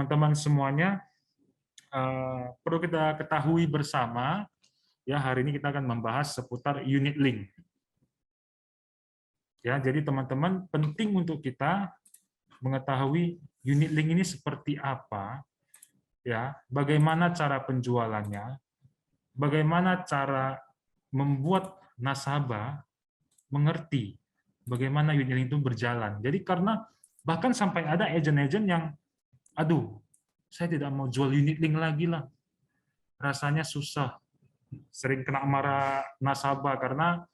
teman-teman semuanya perlu kita ketahui bersama, ya hari ini kita akan membahas seputar unit link. Ya, jadi teman-teman penting untuk kita mengetahui unit link ini seperti apa, ya, bagaimana cara penjualannya, bagaimana cara membuat nasabah mengerti bagaimana unit link itu berjalan. Jadi karena bahkan sampai ada agent-agent yang, aduh, saya tidak mau jual unit link lagi lah, rasanya susah, sering kena marah nasabah karena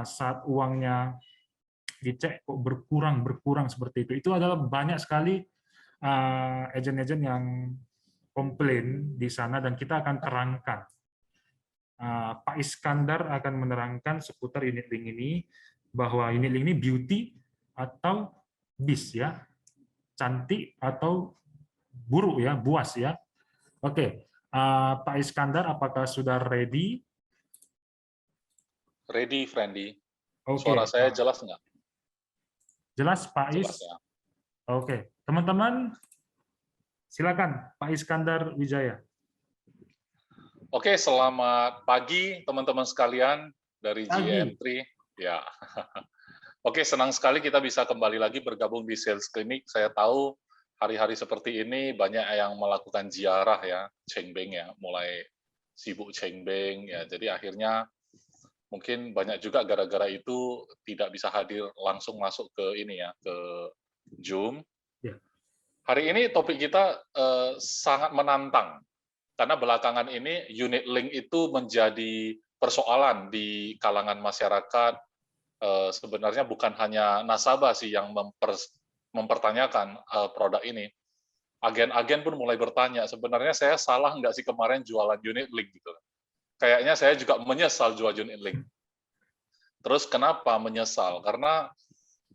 saat uangnya dicek kok berkurang seperti itu. Itu adalah banyak sekali agent-agent yang komplain di sana dan kita akan terangkan. Pak Iskandar akan menerangkan seputar unit link ini, bahwa unit link ini beauty atau beast ya, cantik atau buruk ya, buas ya. Oke, Pak Iskandar apakah sudah ready? Ready, Friendly. Oke, Suara saya jelas nggak? jelas Pak Is? Jelas ya. Oke, teman-teman silakan Pak Iskandar Wijaya. Oke, selamat pagi teman-teman sekalian dari Pagi. GM3. Ya. Oke, senang sekali kita bisa kembali lagi bergabung di Sales Clinic. Saya tahu hari-hari seperti ini banyak yang melakukan ziarah ya, Cengbeng ya, mulai sibuk Cengbeng ya. Jadi akhirnya mungkin banyak juga gara-gara itu tidak bisa hadir langsung masuk ke ini ya, ke Zoom. Ya. Hari ini topik kita sangat menantang. Karena belakangan ini unit link itu menjadi persoalan di kalangan masyarakat. Sebenarnya bukan hanya nasabah sih yang mempertanyakan produk ini. Agen-agen pun mulai bertanya, sebenarnya saya salah nggak sih kemarin jualan unit link gitu. Kayaknya saya juga menyesal jual unit link. Terus kenapa menyesal? Karena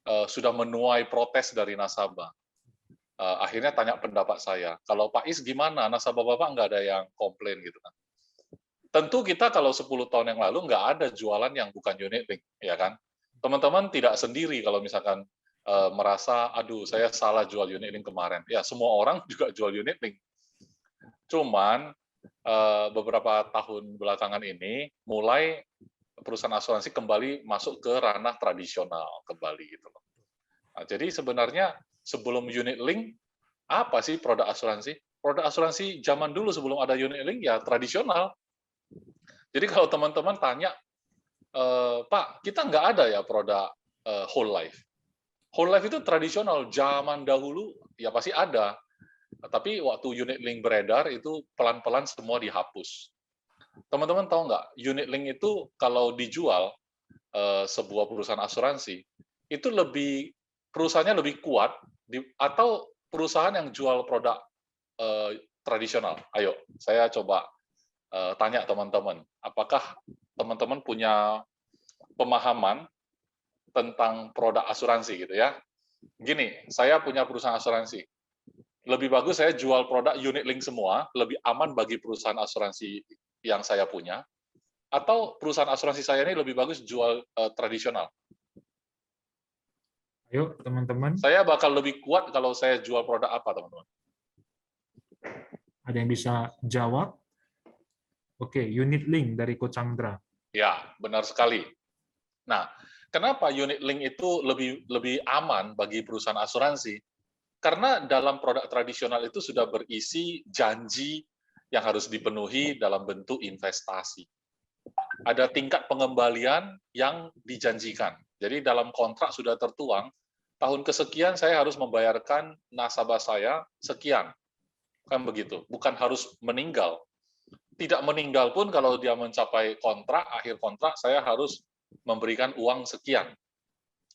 sudah menuai protes dari nasabah. Akhirnya tanya pendapat saya. Kalau Pak Is gimana? Nasabah Bapak nggak ada yang komplain gitu kan. Tentu kita kalau 10 tahun yang lalu nggak ada jualan yang bukan unit link, ya kan? Teman-teman tidak sendiri kalau misalkan merasa, aduh saya salah jual unit link kemarin. Ya semua orang juga jual unit link. Cuman beberapa tahun belakangan ini mulai perusahaan asuransi kembali masuk ke ranah tradisional kembali gitu loh. Nah, jadi sebenarnya sebelum unit link, apa sih produk asuransi? Produk asuransi zaman dulu sebelum ada unit link ya tradisional. Jadi kalau teman-teman tanya, Pak, kita nggak ada ya produk whole life. Whole life itu tradisional, zaman dahulu ya pasti ada. Tapi waktu unit link beredar itu pelan-pelan semua dihapus. Teman-teman tahu nggak, unit link itu kalau dijual sebuah perusahaan asuransi, itu perusahaannya lebih kuat atau perusahaan yang jual produk tradisional? Ayo, saya coba tanya teman-teman, apakah teman-teman punya pemahaman tentang produk asuransi gitu ya? Gini, saya punya perusahaan asuransi. Lebih bagus saya jual produk unit link semua, lebih aman bagi perusahaan asuransi yang saya punya, atau perusahaan asuransi saya ini lebih bagus jual tradisional? Ayo teman-teman. Saya bakal lebih kuat kalau saya jual produk apa, teman-teman? Ada yang bisa jawab? Oke, unit link dari Coach Chandra. Ya, benar sekali. Nah, kenapa unit link itu lebih aman bagi perusahaan asuransi? Karena dalam produk tradisional itu sudah berisi janji yang harus dipenuhi dalam bentuk investasi. Ada tingkat pengembalian yang dijanjikan. Jadi dalam kontrak sudah tertuang, tahun kesekian saya harus membayarkan nasabah saya sekian. Kan begitu, bukan harus meninggal. Tidak meninggal pun kalau dia mencapai kontrak, akhir kontrak, saya harus memberikan uang sekian.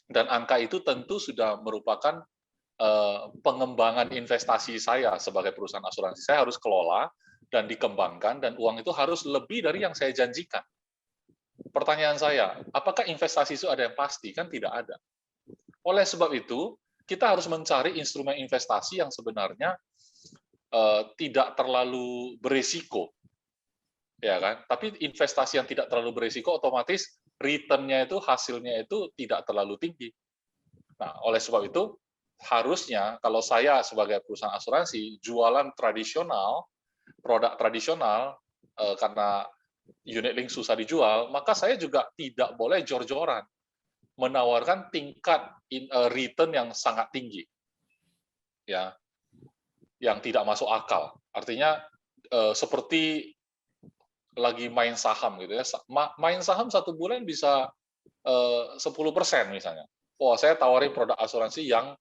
Dan angka itu tentu sudah merupakan pengembangan investasi saya sebagai perusahaan asuransi. Saya harus kelola dan dikembangkan, dan uang itu harus lebih dari yang saya janjikan. Pertanyaan saya, apakah investasi itu ada yang pasti? Kan tidak ada. Oleh sebab itu, kita harus mencari instrumen investasi yang sebenarnya tidak terlalu berisiko, ya kan? Tapi investasi yang tidak terlalu berisiko, otomatis return-nya itu, hasilnya itu tidak terlalu tinggi. Nah, oleh sebab itu, harusnya kalau saya sebagai perusahaan asuransi jualan tradisional, produk tradisional, karena unit link susah dijual, maka saya juga tidak boleh jor-joran menawarkan tingkat return yang sangat tinggi, ya, yang tidak masuk akal. Artinya seperti lagi main saham gitu ya, main saham 1 bulan bisa 10% misalnya. Wah, saya tawarin produk asuransi yang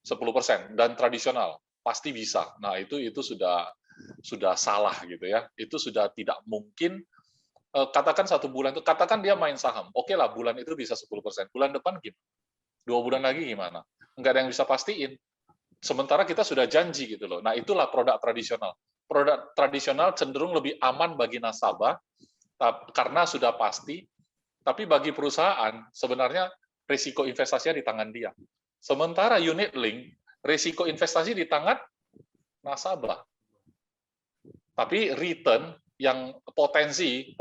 10% dan tradisional, pasti bisa. Nah, itu sudah salah gitu ya. Itu sudah tidak mungkin. Katakan 1 bulan itu, katakan dia main saham. Oke lah, bulan itu bisa 10%. Bulan depan gimana? 2 bulan lagi gimana? Enggak ada yang bisa pastiin. Sementara kita sudah janji gitu loh. Nah, itulah produk tradisional. Produk tradisional cenderung lebih aman bagi nasabah karena sudah pasti, tapi bagi perusahaan sebenarnya risiko investasinya di tangan dia. Sementara unit link, risiko investasi di tangan nasabah. Tapi return yang potensi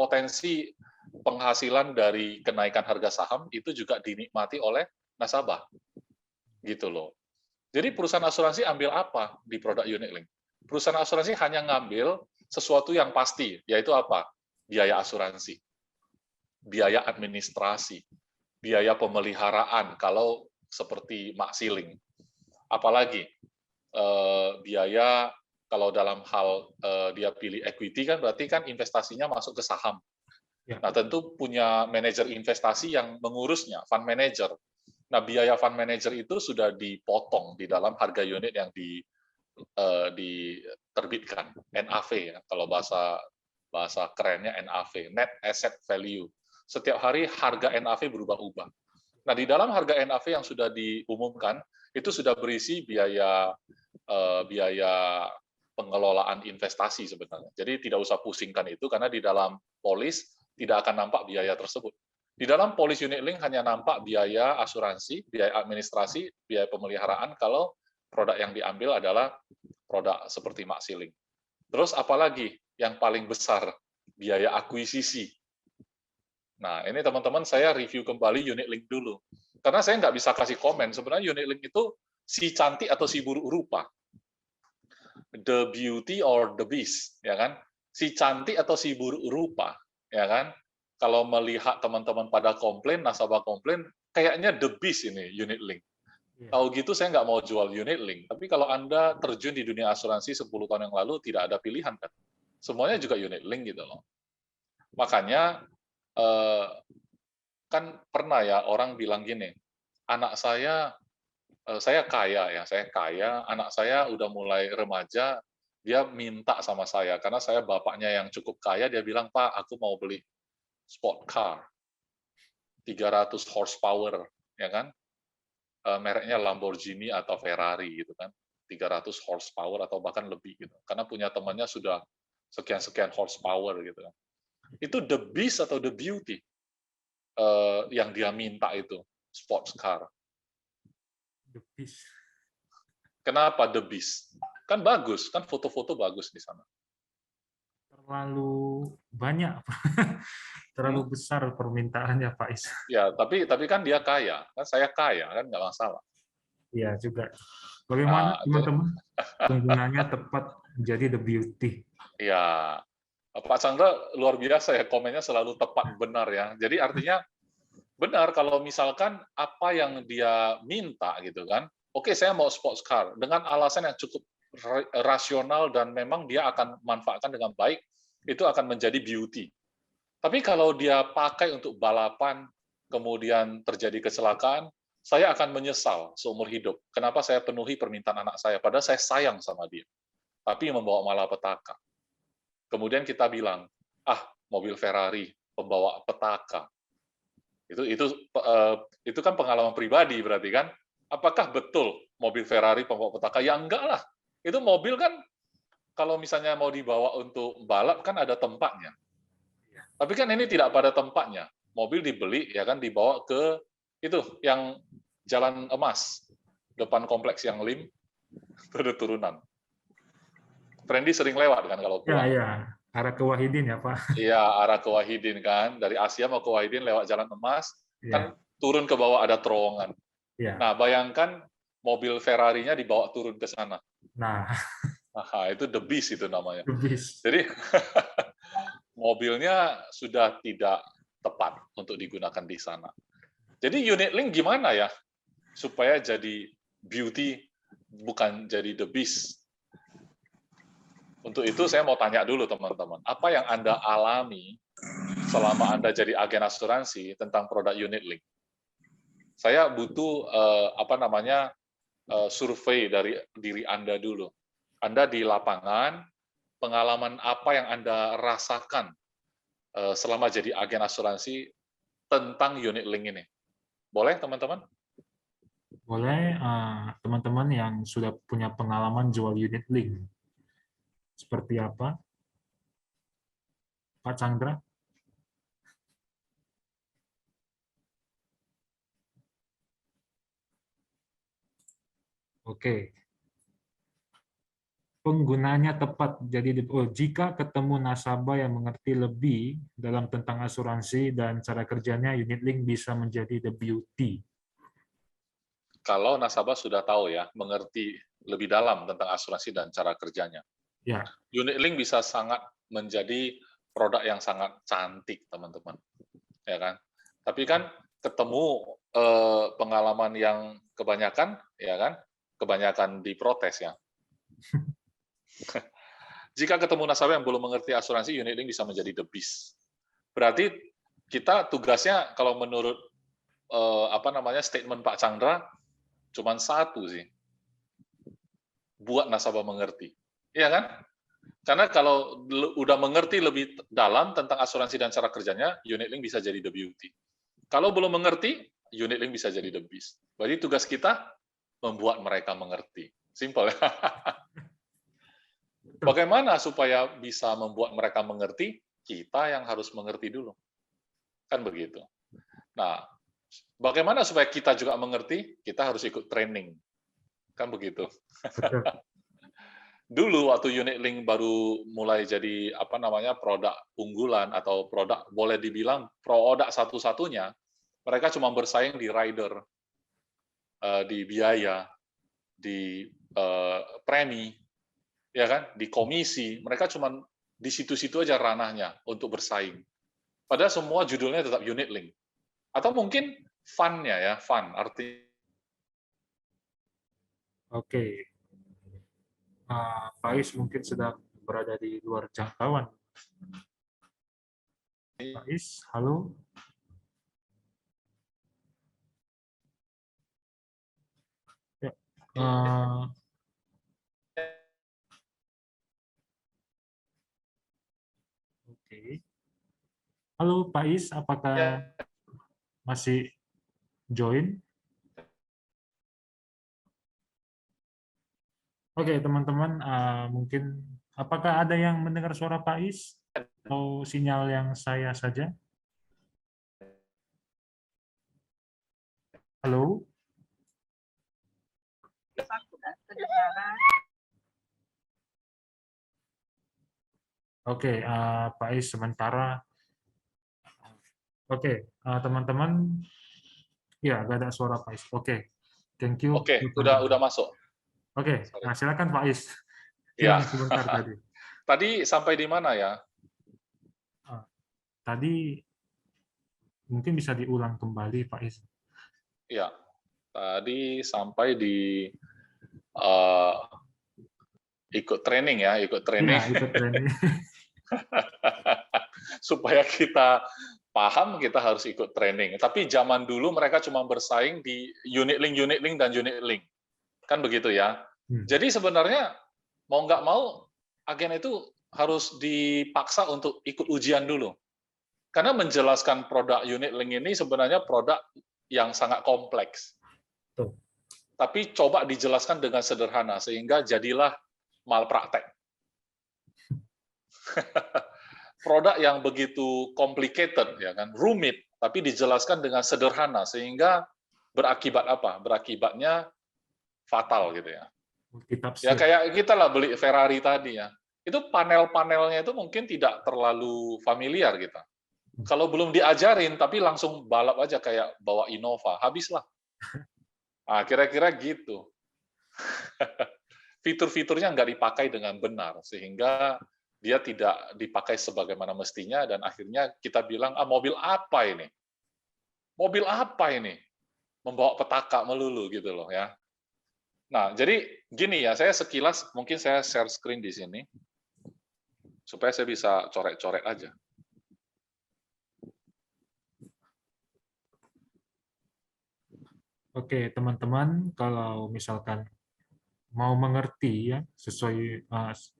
penghasilan dari kenaikan harga saham itu juga dinikmati oleh nasabah. Gitu loh. Jadi perusahaan asuransi ambil apa di produk unit link? Perusahaan asuransi hanya ngambil sesuatu yang pasti, yaitu apa? Biaya asuransi, biaya administrasi, biaya pemeliharaan kalau seperti maxiling. Apalagi biaya kalau dalam hal dia pilih equity kan berarti kan investasinya masuk ke saham. Ya. Nah, tentu punya manajer investasi yang mengurusnya, fund manager. Nah, biaya fund manager itu sudah dipotong di dalam harga unit yang diterbitkan, NAV ya, kalau bahasa kerennya NAV, Net Asset Value. Setiap hari harga NAV berubah-ubah. Nah, di dalam harga NAV yang sudah diumumkan, itu sudah berisi biaya pengelolaan investasi sebenarnya. Jadi tidak usah pusingkan itu, karena di dalam polis tidak akan nampak biaya tersebut. Di dalam polis unit link hanya nampak biaya asuransi, biaya administrasi, biaya pemeliharaan kalau produk yang diambil adalah produk seperti maxiling. Terus apalagi yang paling besar, biaya akuisisi. Nah, ini teman-teman saya review kembali unit link dulu. Karena saya nggak bisa kasih komen, sebenarnya unit link itu si cantik atau si buruk rupa. The beauty or the beast, ya kan? Si cantik atau si buruk rupa, ya kan? Kalau melihat teman-teman pada komplain, nasabah komplain, kayaknya the beast ini unit link. Tahu gitu saya nggak mau jual unit link. Tapi kalau Anda terjun di dunia asuransi 10 tahun yang lalu, tidak ada pilihan kan. Semuanya juga unit link gitu loh. Makanya kan pernah ya orang bilang gini, anak saya kaya ya, saya kaya, anak saya udah mulai remaja, dia minta sama saya, karena saya bapaknya yang cukup kaya, dia bilang, Pak, aku mau beli sport car, 300 horsepower, ya kan? Mereknya Lamborghini atau Ferrari gitu kan, 300 horsepower atau bahkan lebih gitu. Karena punya temannya sudah sekian-sekian horsepower gitu kan. Itu the beast atau the beauty yang dia minta itu, sports car. The beast. Kenapa the beast? Kan bagus, kan foto-foto bagus di sana. Terlalu banyak, terlalu besar permintaannya Pak Is. Ya, tapi kan dia kaya, kan saya kaya, kan nggak masalah. Iya juga. Bagaimana teman-teman penggunanya tepat menjadi the beauty? Ya, Pak Chandra luar biasa ya, komennya selalu tepat benar ya. Jadi artinya benar kalau misalkan apa yang dia minta gitu kan, oke saya mau sports car dengan alasan yang cukup rasional dan memang dia akan manfaatkan dengan baik, itu akan menjadi beauty. Tapi kalau dia pakai untuk balapan, kemudian terjadi kecelakaan, saya akan menyesal seumur hidup. Kenapa saya penuhi permintaan anak saya, padahal saya sayang sama dia. Tapi membawa malapetaka. Kemudian kita bilang, mobil Ferrari, pembawa petaka. Itu kan pengalaman pribadi berarti kan. Apakah betul mobil Ferrari pembawa petaka? Ya enggak lah. Itu mobil kan kalau misalnya mau dibawa untuk balap kan ada tempatnya. Tapi kan ini tidak pada tempatnya. Mobil dibeli ya kan dibawa ke itu yang Jalan Emas depan kompleks yang LIM, ada turunan. Friendly sering lewat kan kalau pulang. Ya, arah ke Wahidin ya Pak. Iya, arah ke Wahidin kan, dari Asia mau ke Wahidin lewat Jalan Emas, Ya. kan turun ke bawah ada terowongan. Ya. Nah, bayangkan mobil Ferrari-nya dibawa turun ke sana. Nah, Nah, itu the beast itu namanya. habis. Jadi mobilnya sudah tidak tepat untuk digunakan di sana. Jadi unit link gimana ya supaya jadi beauty bukan jadi the beast? Untuk itu saya mau tanya dulu teman-teman, apa yang Anda alami selama Anda jadi agen asuransi tentang produk unit link? Saya butuh survei dari diri Anda dulu. Anda di lapangan, pengalaman apa yang Anda rasakan selama jadi agen asuransi tentang unit link ini? Boleh teman-teman? Boleh teman-teman yang sudah punya pengalaman jual unit link. Seperti apa? Pak Chandra? Oke. Penggunanya tepat. Jadi jika ketemu nasabah yang mengerti lebih dalam tentang asuransi dan cara kerjanya, unit link bisa menjadi the beauty. Kalau nasabah sudah tahu ya, mengerti lebih dalam tentang asuransi dan cara kerjanya. Ya, Unit link bisa sangat menjadi produk yang sangat cantik, teman-teman. Ya kan? Tapi kan ketemu pengalaman yang kebanyakan, ya kan? Kebanyakan diprotes ya. Jika ketemu nasabah yang belum mengerti asuransi, unit link bisa menjadi the beast. Berarti kita tugasnya kalau menurut statement Pak Chandra cuma satu sih, buat nasabah mengerti, iya kan? Karena kalau udah mengerti lebih dalam tentang asuransi dan cara kerjanya, unit link bisa jadi the beauty. Kalau belum mengerti, unit link bisa jadi the beast. Berarti tugas kita membuat mereka mengerti. Simple ya. Bagaimana supaya bisa membuat mereka mengerti? Kita yang harus mengerti dulu. Kan begitu. Nah, bagaimana supaya kita juga mengerti? Kita harus ikut training. Kan begitu. betul. Dulu waktu unit link baru mulai jadi produk unggulan atau produk boleh dibilang produk satu-satunya, mereka cuma bersaing di rider, di biaya, di premi, ya kan, di komisi. Mereka cuma di situ-situ aja ranahnya untuk bersaing. Padahal semua judulnya tetap unit link. Atau mungkin fun-nya ya, fun arti. Oke. Faiz mungkin sedang berada di luar jangkauan. Faiz, halo? Ya. Oke. Halo Faiz, apakah masih join? Oke, teman-teman, mungkin apakah ada yang mendengar suara Faiz atau sinyal yang saya saja? Halo? Oke, Faiz sementara. Oke, teman-teman, ya, nggak ada suara Faiz. Oke, thank you. Oke, udah masuk. Oke, nah silakan Faiz. Ya. Hilang sebentar tadi. Tadi sampai di mana ya? Tadi mungkin bisa diulang kembali, Faiz. Ya, tadi sampai di ikut training ya, ikut training. Ya, ikut training. Supaya kita paham, kita harus ikut training. Tapi zaman dulu mereka cuma bersaing di unit link, dan unit link. Kan begitu ya. Jadi sebenarnya mau nggak mau, agen itu harus dipaksa untuk ikut ujian dulu. Karena menjelaskan produk unit link ini sebenarnya produk yang sangat kompleks. Tuh. Tapi coba dijelaskan dengan sederhana, sehingga jadilah malpraktek. Produk yang begitu complicated, ya kan, rumit, tapi dijelaskan dengan sederhana, sehingga berakibat apa? Berakibatnya fatal gitu ya. Ya kayak kita lah beli Ferrari tadi ya. Itu panel-panelnya itu mungkin tidak terlalu familiar kita. Kalau belum diajarin, tapi langsung balap aja kayak bawa Innova, habislah. Nah, kira-kira gitu. fitur-fiturnya nggak dipakai dengan benar, sehingga dia tidak dipakai sebagaimana mestinya, dan akhirnya kita bilang, mobil apa ini? Mobil apa ini? Membawa petaka melulu gitu loh ya. Nah, jadi gini ya, saya sekilas mungkin saya share screen di sini supaya saya bisa coret-coret aja. Oke, teman-teman, kalau misalkan mau mengerti ya sesuai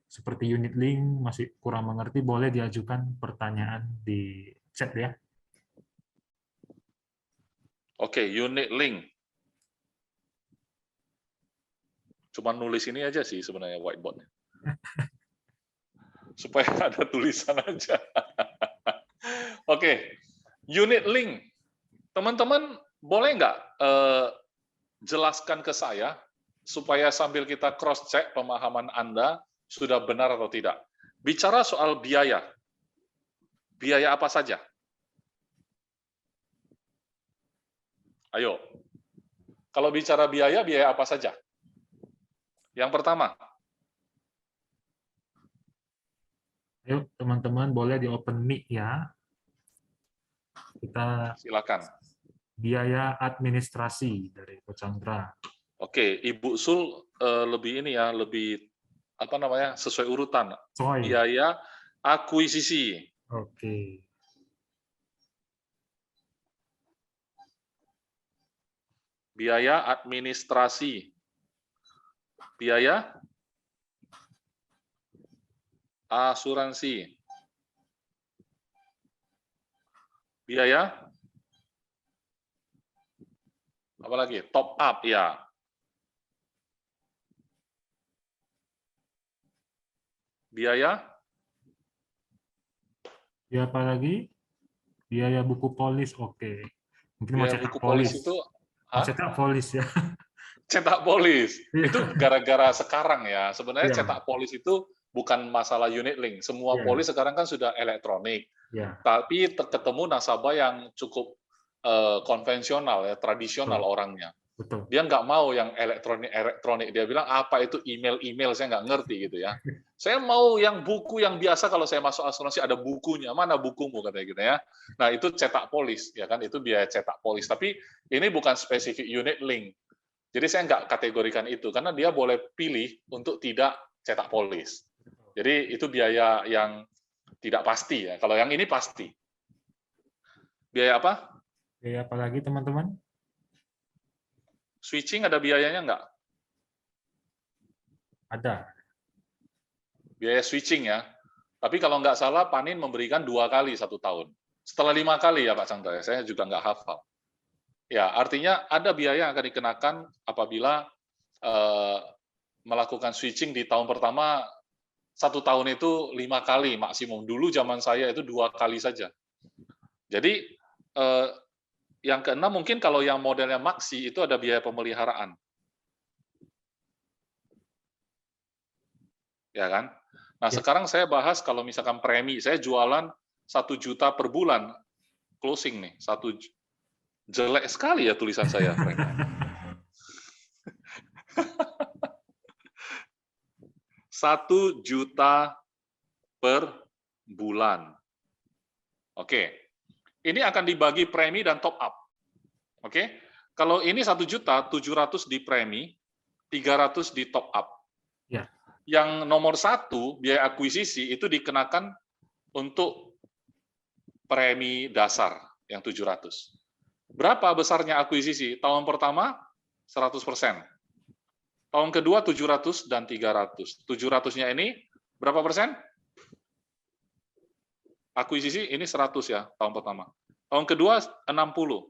seperti unit link masih kurang mengerti, boleh diajukan pertanyaan di chat ya. Oke, unit link. Cuma nulis ini aja sih sebenarnya whiteboard. Supaya ada tulisan aja. Oke, unit link. Teman-teman boleh nggak jelaskan ke saya supaya sambil kita cross check pemahaman Anda sudah benar atau tidak. Bicara soal biaya. Biaya apa saja? Ayo. Kalau bicara biaya apa saja? Yang pertama. Ayo teman-teman boleh di open mic ya. Kita Silakan. biaya administrasi dari Coach Chandra. Oke, Ibu Sul lebih ini ya, lebih apa namanya, sesuai urutan. Soy. Biaya akuisisi. Oke. Biaya administrasi. Biaya asuransi. Biaya apa lagi? Top up ya. Biaya apa lagi? Biaya buku polis, oke. Mungkin mau biaya cetak buku polis. polis itu Mau cetak polis ya. cetak polis. Iya. Itu gara-gara sekarang ya. Sebenarnya Iya. cetak polis itu bukan masalah unit link. Semua Iya. polis sekarang kan sudah elektronik. Ya, Tapi ketemu nasabah yang cukup konvensional ya, tradisional betul. orangnya. Betul. Dia nggak mau yang elektronik. Dia bilang apa itu email, saya nggak ngerti gitu ya. Saya mau yang buku yang biasa, kalau saya masuk asuransi ada bukunya. Mana bukumu katanya gitu ya. Nah, itu cetak polis ya kan, itu biaya cetak polis. Tapi ini bukan spesifik unit link. Jadi saya nggak kategorikan itu karena dia boleh pilih untuk tidak cetak polis. Jadi itu biaya yang tidak pasti ya. Kalau yang ini pasti. Biaya apa? Biaya apa lagi teman-teman? Switching ada biayanya nggak? Ada. Biaya switching ya. Tapi kalau nggak salah Panin memberikan 2 kali 1 tahun. Setelah 5 kali ya Pak Chandra, saya juga nggak hafal. Ya, artinya ada biaya yang akan dikenakan apabila melakukan switching di tahun pertama. 1 tahun itu 5 kali maksimum. Dulu zaman saya itu 2 kali saja. Jadi yang keenam mungkin kalau yang modelnya Maxi itu ada biaya pemeliharaan. Ya kan? Nah, Ya. sekarang saya bahas kalau misalkan premi, saya jualan 1 juta per bulan, closing nih, jelek sekali ya tulisan saya, Frank. 1 juta per bulan. Oke. Ini akan dibagi premi dan top up. Oke. Kalau ini 1.700.000 di premi, 300 di top up. Ya. Yang nomor 1, biaya akuisisi, itu dikenakan untuk premi dasar yang 700. Berapa besarnya akuisisi? Tahun pertama 100%. Tahun kedua 700 dan 300. 700-nya ini berapa persen? Akuisisi ini 100 ya, tahun pertama. Tahun kedua 60.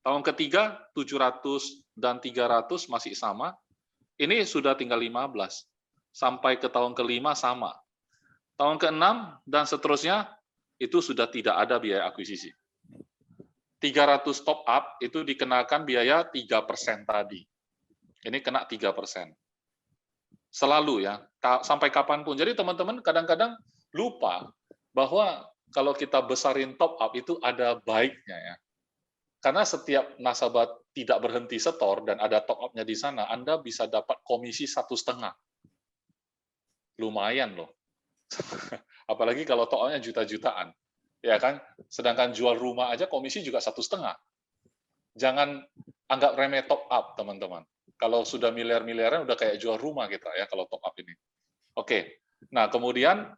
Tahun ketiga 700 dan 300 masih sama. Ini sudah tinggal 15. Sampai ke tahun kelima sama. Tahun ke-6 dan seterusnya itu sudah tidak ada biaya akuisisi. 300 top up itu dikenakan biaya 3% tadi. Ini kena 3%. Selalu ya, sampai kapanpun. Jadi teman-teman kadang-kadang lupa bahwa kalau kita besarin top up itu ada baiknya ya. Karena setiap nasabah tidak berhenti setor dan ada top up-nya di sana, Anda bisa dapat komisi 1,5. Lumayan loh. Apalagi kalau top up-nya juta-jutaan. Ya kan? Sedangkan jual rumah aja komisi juga 1,5. Jangan anggap remeh top up, teman-teman. Kalau sudah miliar-miliaran, udah kayak jual rumah kita ya, kalau top up ini. Oke. Nah, kemudian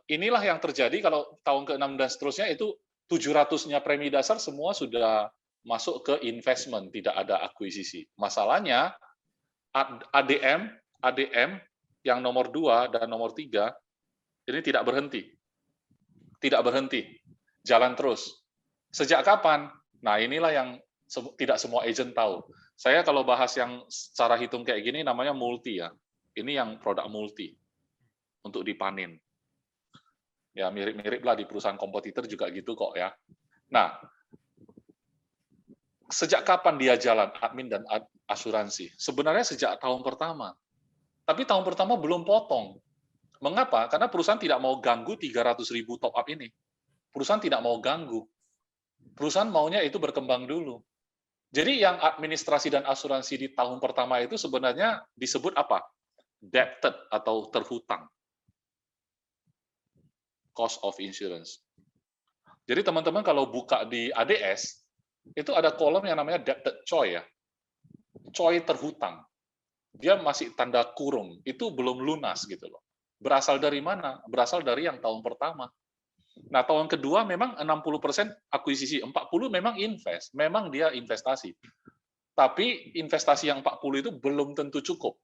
inilah yang terjadi kalau tahun ke-6 dan seterusnya itu 700-nya premi dasar semua sudah masuk ke investment, tidak ada akuisisi. Masalahnya ADM yang nomor 2 dan nomor 3 ini tidak berhenti. Tidak berhenti. Jalan terus. Sejak kapan? Nah, inilah yang tidak semua agent tahu. Saya kalau bahas yang secara hitung kayak gini namanya multi ya. Ini yang produk multi untuk dipanen. Ya mirip-mirip lah di perusahaan kompetitor juga gitu kok ya. Nah, sejak kapan dia jalan admin dan asuransi? Sebenarnya sejak tahun pertama. Tapi tahun pertama belum potong. Mengapa? Karena perusahaan tidak mau ganggu 300.000 top up ini. Perusahaan tidak mau ganggu. Perusahaan maunya itu berkembang dulu. Jadi yang administrasi dan asuransi di tahun pertama itu sebenarnya disebut apa? Debted atau terhutang. Cost of insurance. Jadi teman-teman kalau buka di ADS, itu ada kolom yang namanya debted COI ya. COI terhutang. Dia masih tanda kurung, itu belum lunas gitu loh. Berasal dari mana? Berasal dari yang tahun pertama. Nah, tahun kedua memang 60% akuisisi, 40 memang invest, memang dia investasi. Tapi investasi yang 40 itu belum tentu cukup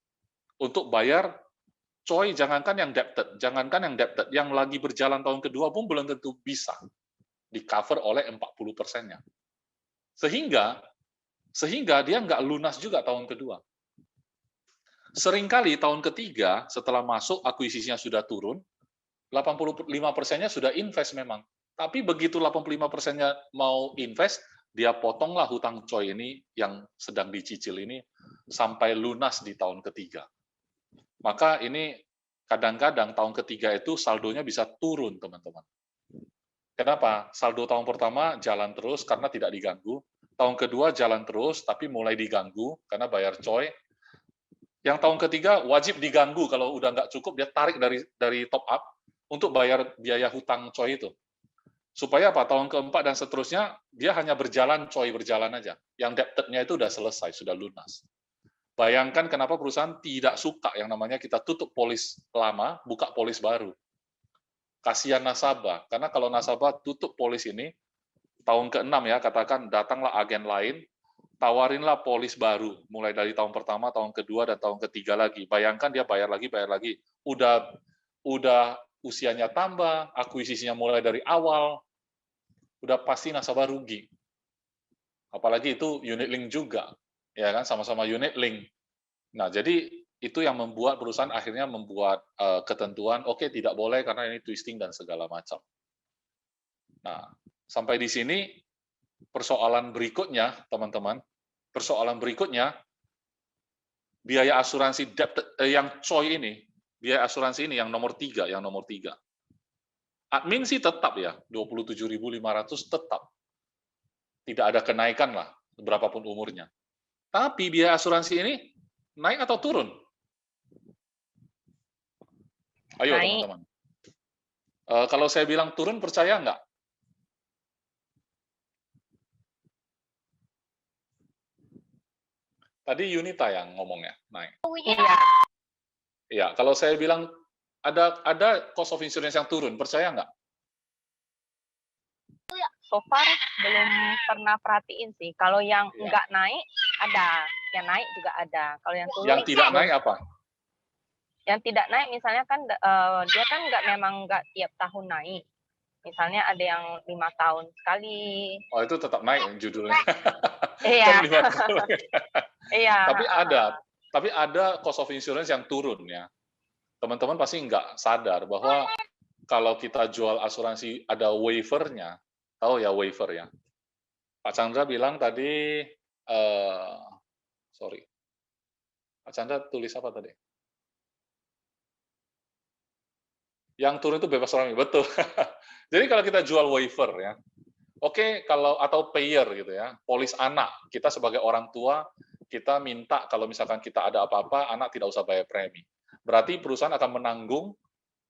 untuk bayar COI, jangankan yang debted, yang lagi berjalan tahun kedua pun belum tentu bisa di-cover oleh 40%-nya. Sehingga dia nggak lunas juga tahun kedua. Seringkali tahun ketiga, setelah masuk, akuisisinya sudah turun, 85%-nya sudah invest memang. Tapi begitu 85%-nya mau invest, dia potonglah hutang COI ini yang sedang dicicil ini sampai lunas di tahun ketiga. Maka ini kadang-kadang tahun ketiga itu saldonya bisa turun, teman-teman. Kenapa? Saldo tahun pertama jalan terus karena tidak diganggu. Tahun kedua jalan terus, tapi mulai diganggu karena bayar COI. Yang tahun ketiga wajib diganggu, kalau udah nggak cukup, dia tarik dari top up untuk bayar biaya hutang COI itu. Supaya apa? Tahun keempat dan seterusnya, dia hanya berjalan, COI berjalan aja. Yang debted-nya itu udah selesai, sudah lunas. Bayangkan kenapa perusahaan tidak suka yang namanya kita tutup polis lama, buka polis baru. Kasihan nasabah, karena kalau nasabah tutup polis ini, tahun ke-6 ya, katakan datanglah agen lain, tawarinlah polis baru, mulai dari tahun pertama, tahun kedua, dan tahun ketiga lagi. Bayangkan dia bayar lagi. Udah usianya tambah, akuisisinya mulai dari awal, udah pasti nasabah rugi. Apalagi itu unit link juga, ya kan, sama-sama unit link. Nah, jadi itu yang membuat perusahaan akhirnya membuat ketentuan, oke, tidak boleh karena ini twisting dan segala macam. Nah, sampai di sini persoalan berikutnya, teman-teman, biaya asuransi yang COI ini, biaya asuransi ini yang nomor 3, Admin sih tetap ya, 27.500 tetap. Tidak ada kenaikan lah, berapapun umurnya. Tapi biaya asuransi ini naik atau turun? Ayo teman-teman. Kalau saya bilang turun, percaya nggak? Tadi Yunita yang ngomongnya naik. Iya. Iya, kalau saya bilang ada cost of insurance yang turun, percaya nggak? So far belum pernah perhatiin sih. Kalau yang Ya. nggak naik ada, yang naik juga ada. Kalau yang turun, Yang tidak naik apa? Yang tidak naik misalnya kan dia kan memang nggak tiap tahun naik. Misalnya ada yang 5 tahun sekali. Oh, itu tetap naik judulnya. Iya. Kan 5 tahun. Iya. Tapi ada cost of insurance yang turun ya. Teman-teman pasti nggak sadar bahwa kalau kita jual asuransi ada waiver-nya. Tahu ya waiver ya? Pak Chandra bilang tadi, sorry. Pak Chandra tulis apa tadi? Yang turun itu bebas premi, betul. Jadi kalau kita jual waiver ya, Oke, kalau atau payer gitu ya, polis anak. Kita sebagai orang tua, kita minta kalau misalkan kita ada apa-apa, anak tidak usah bayar premi. Berarti perusahaan akan menanggung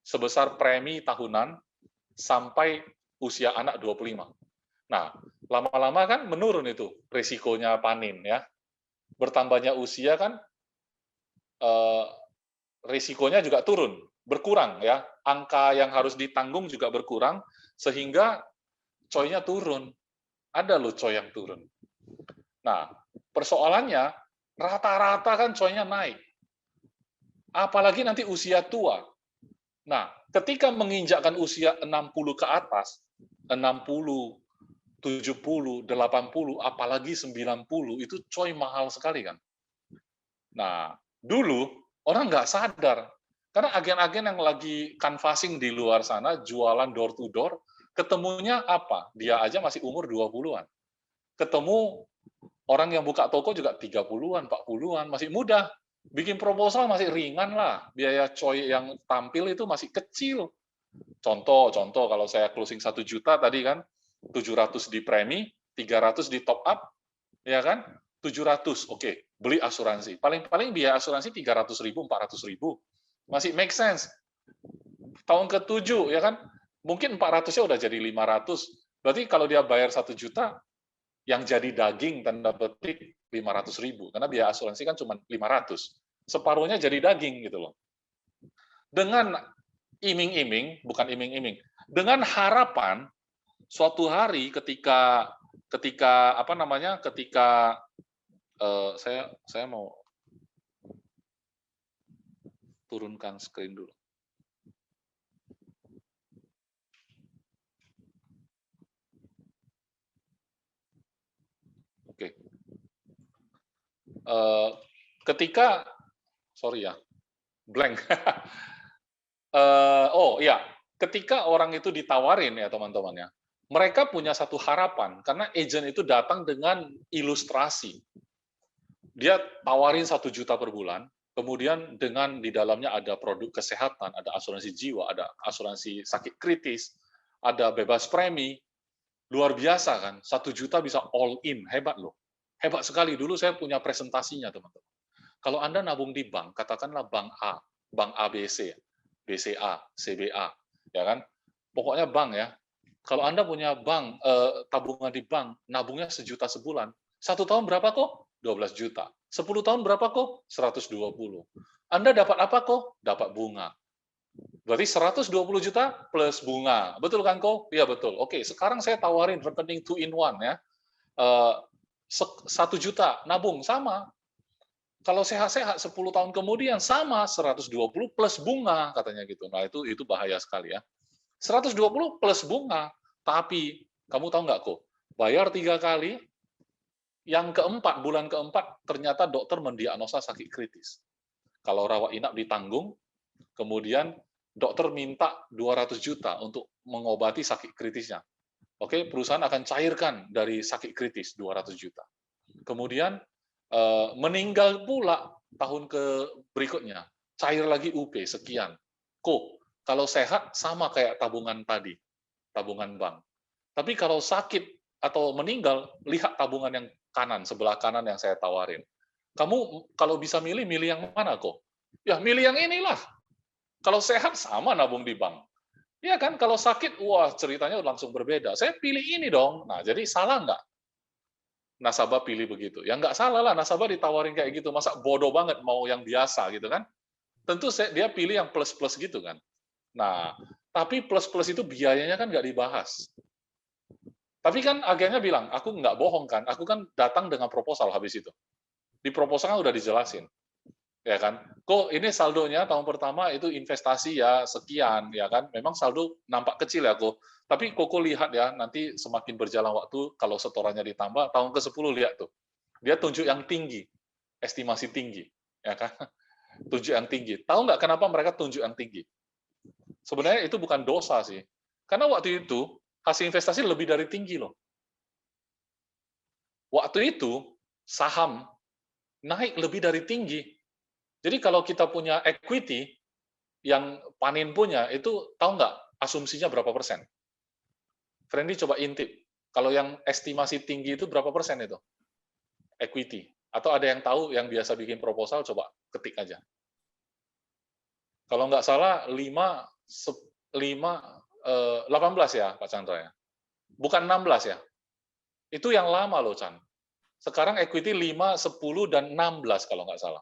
sebesar premi tahunan sampai usia anak 25. Nah, lama-lama kan menurun itu risikonya panin ya. Bertambahnya usia kan eh, risikonya juga turun, berkurang ya. Angka yang harus ditanggung juga berkurang sehingga coy-nya turun. Ada loh coy yang turun. Nah, persoalannya rata-rata kan coy-nya naik. Apalagi nanti usia tua. Nah, ketika menginjakkan usia 60 ke atas, 60, 70, 80, apalagi 90, itu coy mahal sekali kan. Nah, dulu orang nggak sadar. Karena agen-agen yang lagi canvassing di luar sana, jualan door to door, ketemunya apa? Dia aja masih umur 20-an. Ketemu orang yang buka toko juga 30-an, 40-an, masih muda. Bikin proposal masih ringan lah. Biaya coy yang tampil itu masih kecil. Contoh kalau saya closing 1 juta tadi kan, 700 di premi, 300 di top up, ya kan? 700, oke, beli asuransi. Paling-paling biaya asuransi 300.000, 400.000. Masih make sense. Tahun ke-7, ya kan? Mungkin 400-nya udah jadi 500. Berarti kalau dia bayar 1 juta, yang jadi daging tanda petik 500.000 karena biaya asuransi kan cuma 500, separuhnya jadi daging gitu loh. Dengan iming-iming, bukan iming-iming, dengan harapan suatu hari ketika apa namanya, ketika saya mau turunkan screen dulu. Oke. Ketika, sorry ya, blank. Oh iya, ketika orang itu ditawarin ya teman-teman ya, mereka punya satu harapan karena agent itu datang dengan ilustrasi. Dia tawarin 1 juta per bulan, kemudian dengan di dalamnya ada produk kesehatan, ada asuransi jiwa, ada asuransi sakit kritis, ada bebas premi, luar biasa kan, 1 juta bisa all in, hebat loh. Hebat sekali, dulu saya punya presentasinya teman-teman. Kalau Anda nabung di bank, katakanlah bank ABC, BCA, CBA, ya kan? Pokoknya bank ya. Kalau Anda punya bank, tabungan di bank, nabungnya 1 juta sebulan, 1 tahun berapa kok? 12 juta. 10 tahun berapa kok? 120. Anda dapat apa kok? Dapat bunga. Berarti 120 juta plus bunga. Betul kan kok? Iya betul. Oke, sekarang saya tawarin rekening 2 in 1 ya. 1 juta nabung sama. Kalau sehat-sehat 10 tahun kemudian sama 120 plus bunga katanya gitu. Nah, itu bahaya sekali ya. 120 plus bunga. Tapi kamu tahu nggak kok? Bayar 3 kali, yang keempat, bulan keempat ternyata dokter mendiagnosa sakit kritis. Kalau rawat inap ditanggung, kemudian dokter minta 200 juta untuk mengobati sakit kritisnya. Oke, perusahaan akan cairkan dari sakit kritis 200 juta. Kemudian meninggal pula tahun berikutnya, cair lagi UP sekian. Kok kalau sehat sama kayak tabungan tadi, tabungan bank. Tapi kalau sakit atau meninggal, lihat tabungan yang kanan, sebelah kanan yang saya tawarin. Kamu kalau bisa milih yang mana kok? Ya milih yang inilah. Kalau sehat sama nabung di bank. Ya kan, kalau sakit, wah ceritanya langsung berbeda. Saya pilih ini dong. Nah, jadi salah nggak? Nasabah pilih begitu. Ya nggak salah lah, nasabah ditawarin kayak gitu. Masa bodoh banget mau yang biasa gitu kan? Tentu dia pilih yang plus-plus gitu kan. Nah, tapi plus-plus itu biayanya kan nggak dibahas. Tapi kan agennya bilang, aku nggak bohong kan, aku kan datang dengan proposal habis itu. Di proposal kan udah dijelasin. Ya kan? Kok ini saldonya tahun pertama itu investasi ya sekian, ya kan? Memang saldo nampak kecil ya kok. Tapi Koko lihat ya, nanti semakin berjalan waktu, kalau setorannya ditambah, tahun ke-10 lihat tuh. Dia tunjuk yang tinggi, estimasi tinggi. Ya kan? Tunjuk yang tinggi. Tahu nggak kenapa mereka tunjuk yang tinggi? Sebenarnya itu bukan dosa sih. Karena waktu itu, hasil investasi lebih dari tinggi loh. Waktu itu, saham naik lebih dari tinggi. Jadi kalau kita punya equity, yang panin punya, itu tahu nggak asumsinya berapa persen? Friendly coba intip. Kalau yang estimasi tinggi itu berapa persen itu? Equity. Atau ada yang tahu yang biasa bikin proposal, coba ketik aja. Kalau nggak salah 18 ya Pak Chandra ya. Bukan 16 ya. Itu yang lama loh Chan. Sekarang equity 5, 10, dan 16 kalau nggak salah.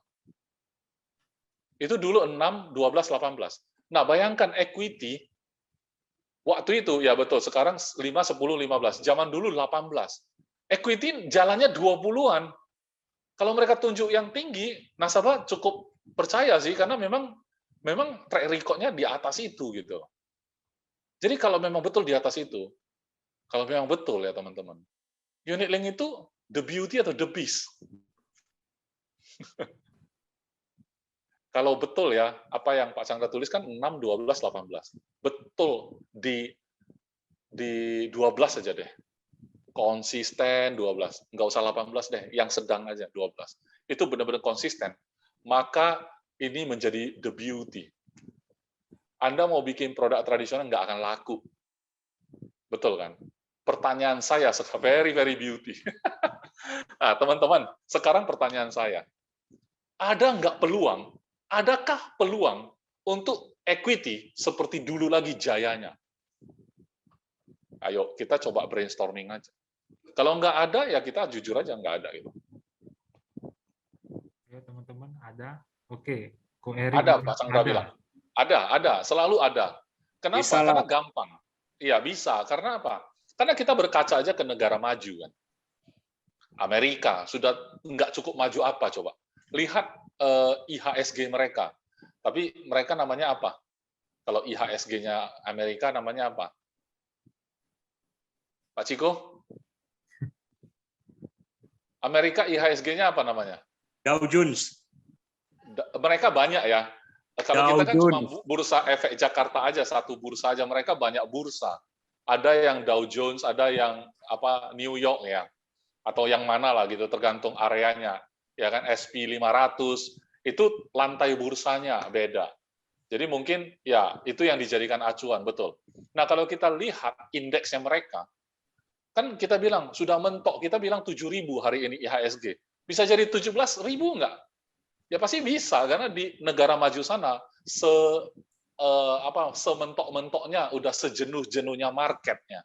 Itu dulu 6, 12, 18. Nah, bayangkan equity, waktu itu, ya betul, sekarang 5, 10, 15. Zaman dulu 18. Equity jalannya 20-an. Kalau mereka tunjuk yang tinggi, nasabah cukup percaya sih, karena memang track record-nya di atas itu gitu. Jadi kalau memang betul di atas itu, kalau memang betul ya teman-teman, unit link itu the beauty atau the beast. Kalau betul ya, apa yang Pak Chandra tulis kan 6, 12, 18. Betul di 12 saja deh. Konsisten 12. Nggak usah 18 deh, yang sedang aja 12. Itu benar-benar konsisten. Maka ini menjadi the beauty. Anda mau bikin produk tradisional nggak akan laku. Betul kan? Pertanyaan saya, very, very beauty. Nah, teman-teman, sekarang pertanyaan saya. Adakah peluang untuk equity seperti dulu lagi jayanya? Ayo, kita coba brainstorming aja. Kalau nggak ada, ya kita jujur aja nggak ada. Gitu. Ya, teman-teman, ada. Oke. Ko Eri Ada, bilang Pak Chandra bilang. Ada, selalu ada. Kenapa? Bisa lah. Karena gampang. Iya, bisa. Karena apa? Karena kita berkaca aja ke negara maju kan. Amerika sudah nggak cukup maju apa coba? Lihat IHSG mereka. Tapi mereka namanya apa? Kalau IHSG-nya Amerika namanya apa? Pak Ciko? Amerika IHSG-nya apa namanya? Dow Jones. Mereka banyak ya. Kalau Dow kita kan cuma Jones. bursa efek Jakarta aja, satu bursa aja. Mereka banyak bursa. Ada yang Dow Jones, ada yang apa New York ya. Atau yang mana lah gitu, tergantung areanya. Ya kan SP 500 itu lantai bursanya beda. Jadi mungkin ya itu yang dijadikan acuan, betul. Nah, kalau kita lihat indeksnya mereka, kan kita bilang sudah mentok, kita bilang 7.000 hari ini IHSG. Bisa jadi 17.000 nggak? Ya pasti bisa, karena di negara maju sana sementok-mentoknya, udah sejenuh-jenuhnya marketnya.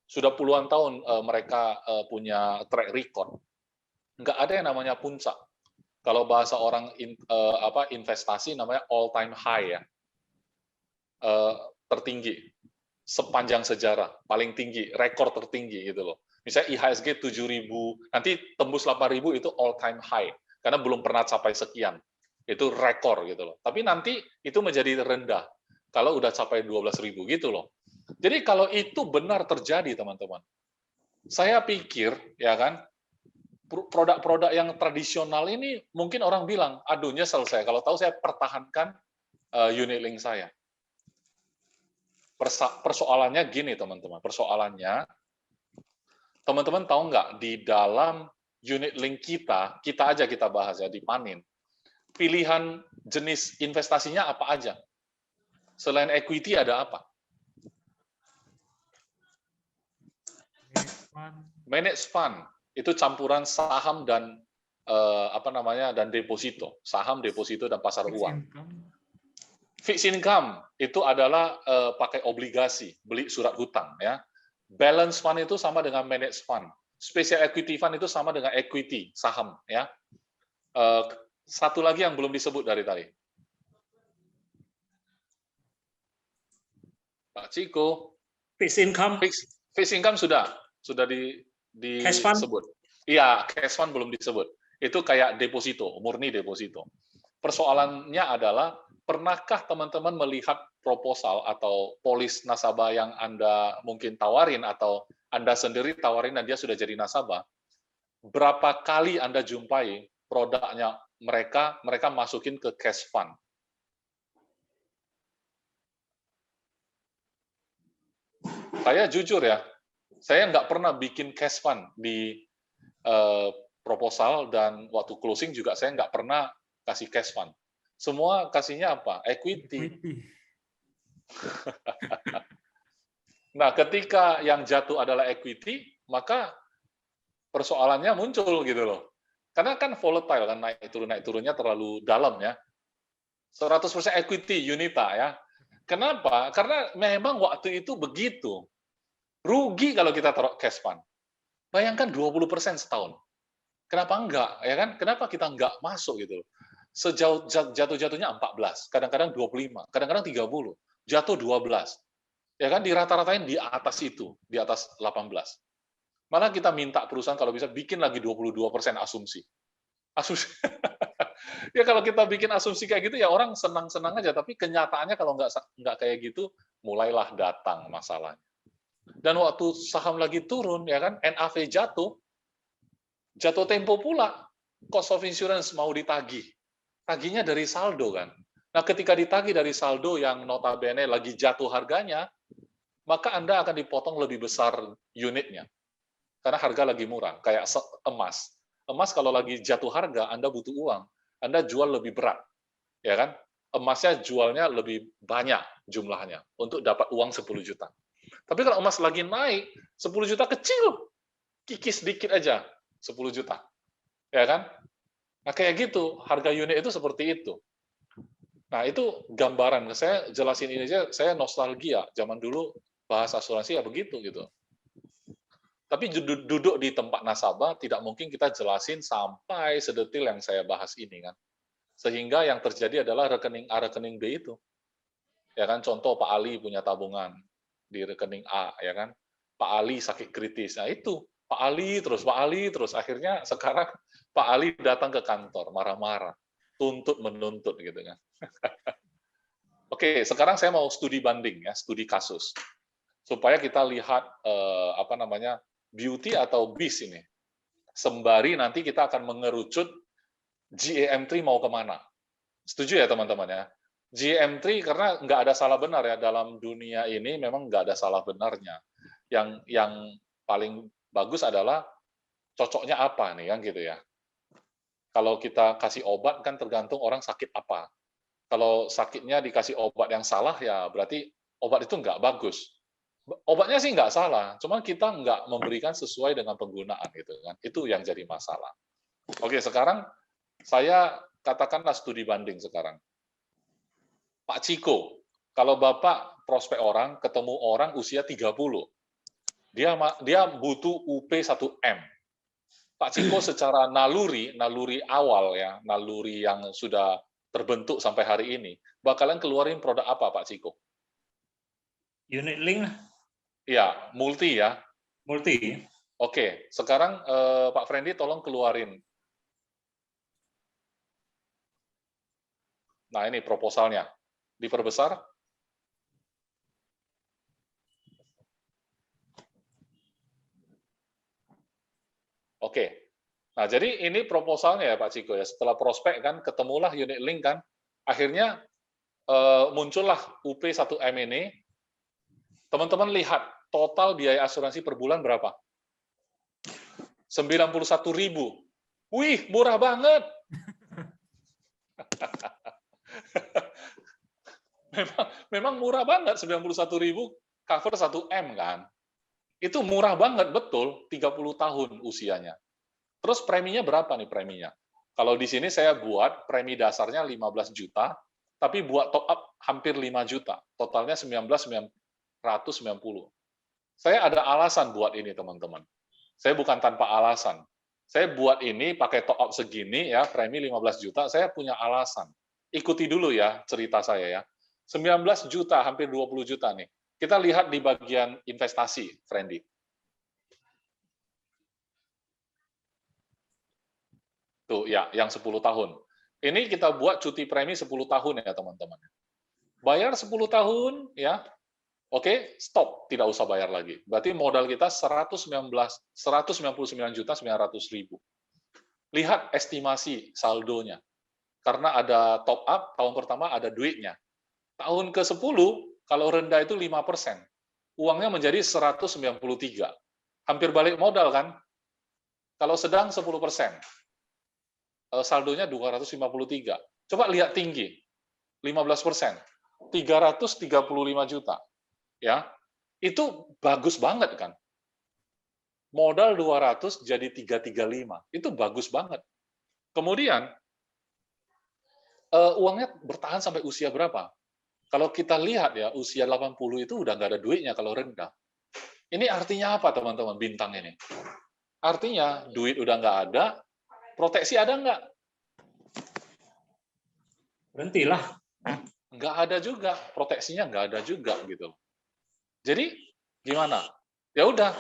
Sudah puluhan tahun mereka punya track record. Nggak ada yang namanya puncak. Kalau bahasa orang investasi namanya all time high ya, tertinggi sepanjang sejarah, paling tinggi, rekor tertinggi gitu loh. Misalnya IHSG 7.000, nanti tembus 8.000 itu all time high karena belum pernah capai sekian. Itu rekor gitu loh. Tapi nanti itu menjadi rendah kalau udah capai 12.000 gitu loh. Jadi kalau itu benar terjadi teman-teman, saya pikir ya kan produk-produk yang tradisional ini mungkin orang bilang, aduh nyesel saya kalau tahu saya pertahankan unit link saya. Persoalannya gini teman-teman, persoalannya teman-teman tahu nggak di dalam unit link kita aja kita bahas ya di Panin, pilihan jenis investasinya apa aja? Selain equity ada apa? Managed fund itu campuran saham dan dan deposito, saham, deposito dan pasar uang. Fixed income itu adalah pakai obligasi, beli surat hutang ya. Balance fund itu sama dengan managed fund. Special equity fund itu sama dengan equity, saham ya. Satu lagi yang belum disebut dari tadi. Pak Ciko. Fixed income. Fixed income sudah disebut. Iya, cash fund belum disebut. Itu kayak deposito, murni deposito. Persoalannya adalah, pernahkah teman-teman melihat proposal atau polis nasabah yang Anda mungkin tawarin, atau Anda sendiri tawarin dan dia sudah jadi nasabah? Berapa kali Anda jumpai produknya mereka masukin ke cash fund? Saya jujur ya, saya nggak pernah bikin cash fund di proposal, dan waktu closing juga saya nggak pernah kasih cash fund. Semua kasihnya apa? Equity. Nah, ketika yang jatuh adalah equity, maka persoalannya muncul gitu loh. Karena kan volatile kan, naik turunnya terlalu dalam ya. 100% equity Unita ya. Kenapa? Karena memang waktu itu begitu. Rugi kalau kita taruh cash fund. Bayangkan 20% setahun. Kenapa enggak? Ya kan? Kenapa kita enggak masuk gitu? Sejauh jatuh-jatuhnya 14, kadang-kadang 25, kadang-kadang 30, jatuh 12. Ya kan di rata-ratain di atas itu, di atas 18. Malah kita minta perusahaan kalau bisa bikin lagi 22% asumsi. Asumsi. Ya kalau kita bikin asumsi kayak gitu ya orang senang-senang aja, tapi kenyataannya kalau nggak kayak gitu, mulailah datang masalahnya. Dan waktu saham lagi turun, ya kan, NAV jatuh tempo pula, cost of insurance mau ditagih. Tagihnya dari saldo kan. Nah ketika ditagih dari saldo yang notabene lagi jatuh harganya, maka Anda akan dipotong lebih besar unitnya. Karena harga lagi murah, kayak emas. Emas kalau lagi jatuh harga, Anda butuh uang, Anda jual lebih berat. Ya kan? Emasnya jualnya lebih banyak jumlahnya untuk dapat uang 10 juta. Tapi kalau emas lagi naik, 10 juta kecil, kikis dikit aja, 10 juta. Ya kan? Nah, kayak gitu, harga unit itu seperti itu. Nah, itu gambaran. Saya jelasin ini aja, saya nostalgia. Zaman dulu bahas asuransi ya begitu gitu. Tapi duduk di tempat nasabah, tidak mungkin kita jelasin sampai sedetil yang saya bahas ini kan. Sehingga yang terjadi adalah rekening A, rekening B itu. Ya kan, contoh Pak Ali punya tabungan di rekening A, ya kan. Pak Ali sakit kritis. Nah, itu Pak Ali terus akhirnya sekarang Pak Ali datang ke kantor marah-marah, tuntut menuntut gitu kan. Oke, sekarang saya mau studi banding ya, studi kasus. Supaya kita lihat beauty atau beast ini. Sembari nanti kita akan mengerucut GAM3 mau kemana. Setuju ya teman-teman ya? GM3 karena nggak ada salah benar ya dalam dunia ini, memang nggak ada salah benarnya. Yang paling bagus adalah cocoknya apa nih kan gitu ya. Kalau kita kasih obat kan tergantung orang sakit apa. Kalau sakitnya dikasih obat yang salah ya berarti obat itu nggak bagus. Obatnya sih nggak salah, cuman kita nggak memberikan sesuai dengan penggunaan gitu kan. Itu yang jadi masalah. Oke, sekarang saya katakanlah studi banding sekarang. Pak Ciko, kalau Bapak prospek orang, ketemu orang usia 30, dia butuh UP 1M. Pak Ciko secara naluri awal ya, naluri yang sudah terbentuk sampai hari ini, bakalan keluarin produk apa Pak Ciko? Unit link Ya, multi ya. multi. Oke, sekarang Pak Friendly tolong keluarin. Nah, ini proposalnya. Diperbesar. Oke. Nah, jadi ini proposalnya ya Pak Ciko ya. Setelah prospek kan, ketemulah unit link kan. Akhirnya muncullah UP1M ini. Teman-teman lihat, total biaya asuransi per bulan berapa? 91.000. Wih, murah banget. memang murah banget, 91.000 cover 1M kan. Itu murah banget, betul, 30 tahun usianya. Terus preminya berapa nih preminya? Kalau di sini saya buat premi dasarnya 15 juta, tapi buat top up hampir 5 juta. Totalnya 19.990. Saya ada alasan buat ini, teman-teman. Saya bukan tanpa alasan. Saya buat ini pakai top up segini ya, premi 15 juta, saya punya alasan. Ikuti dulu ya cerita saya ya. 19 juta, hampir 20 juta nih. Kita lihat di bagian investasi, Friendly. Tuh, ya, yang 10 tahun. Ini kita buat cuti premi 10 tahun ya, teman-teman. Bayar 10 tahun, ya. Oke, stop. Tidak usah bayar lagi. Berarti modal kita 199.900.000. Lihat estimasi saldonya. Karena ada top up, tahun pertama ada duitnya. Tahun ke-10, kalau rendah itu 5%. Uangnya menjadi 193. Hampir balik modal kan? Kalau sedang 10%. Saldonya 253. Coba lihat tinggi, 15%, 335 juta. Ya, Itu bagus banget kan. Modal 200 jadi 335. Itu bagus banget. Kemudian uangnya bertahan sampai usia berapa? Kalau kita lihat ya, usia 80 itu udah nggak ada duitnya kalau rendah. Ini artinya apa teman-teman bintang ini? Artinya duit udah nggak ada, proteksi ada nggak? Berhentilah. Nggak ada juga, proteksinya nggak ada juga gitu. Jadi gimana? Ya udah,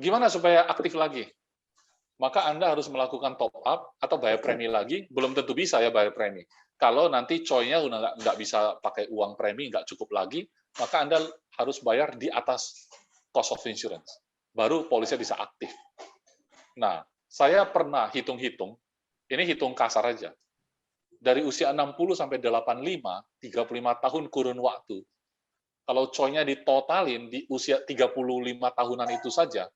gimana supaya aktif lagi? Maka Anda harus melakukan top up atau bayar premi lagi. Belum tentu bisa ya bayar premi. Kalau nanti coy-nya udah nggak bisa pakai uang premi, nggak cukup lagi, maka Anda harus bayar di atas cost of insurance. Baru polisi bisa aktif. Nah, saya pernah hitung-hitung, ini hitung kasar aja. Dari usia 60 sampai 85, 35 tahun kurun waktu, kalau coy-nya ditotalin di usia 35 tahunan itu saja,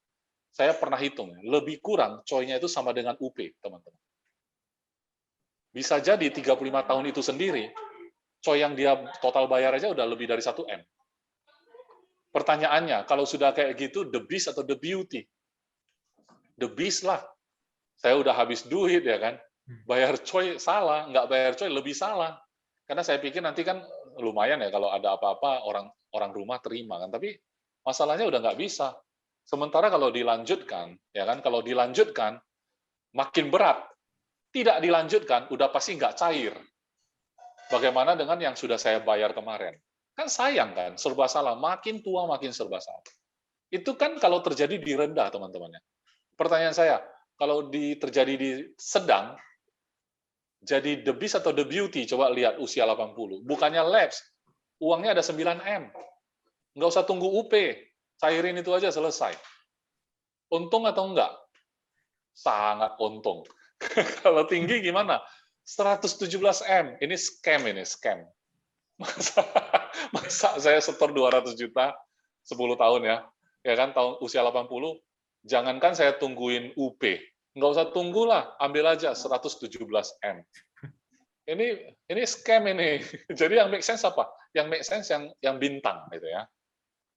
saya pernah hitung, lebih kurang coy-nya itu sama dengan UP, teman-teman. Bisa jadi 35 tahun itu sendiri, coy yang dia total bayar aja udah lebih dari 1M. Pertanyaannya, kalau sudah kayak gitu, the beast atau the beauty? The beast lah. Saya udah habis duit ya kan, bayar coy salah, nggak bayar coy lebih salah. Karena saya pikir nanti kan lumayan ya kalau ada apa-apa orang rumah terima kan, tapi masalahnya udah nggak bisa. Sementara kalau dilanjutkan, ya kan, kalau dilanjutkan makin berat. Tidak dilanjutkan, udah pasti nggak cair. Bagaimana dengan yang sudah saya bayar kemarin? Kan sayang kan, serba salah. Makin tua makin serba salah. Itu kan kalau terjadi di rendah, teman-teman. Pertanyaan saya, kalau terjadi di sedang, jadi the beast atau the beauty? Coba lihat usia 80. Bukannya lapse, uangnya ada 9M. Nggak usah tunggu UP, cairin itu aja selesai. Untung atau enggak? Sangat untung. Kalau tinggi gimana? 117M. Ini scam. Masa saya setor 200 juta 10 tahun ya. Ya kan tahun usia 80, jangankan saya tungguin UP. Nggak usah tunggulah, ambil aja 117M. Ini scam ini. Jadi yang make sense apa? Yang make sense yang bintang gitu ya.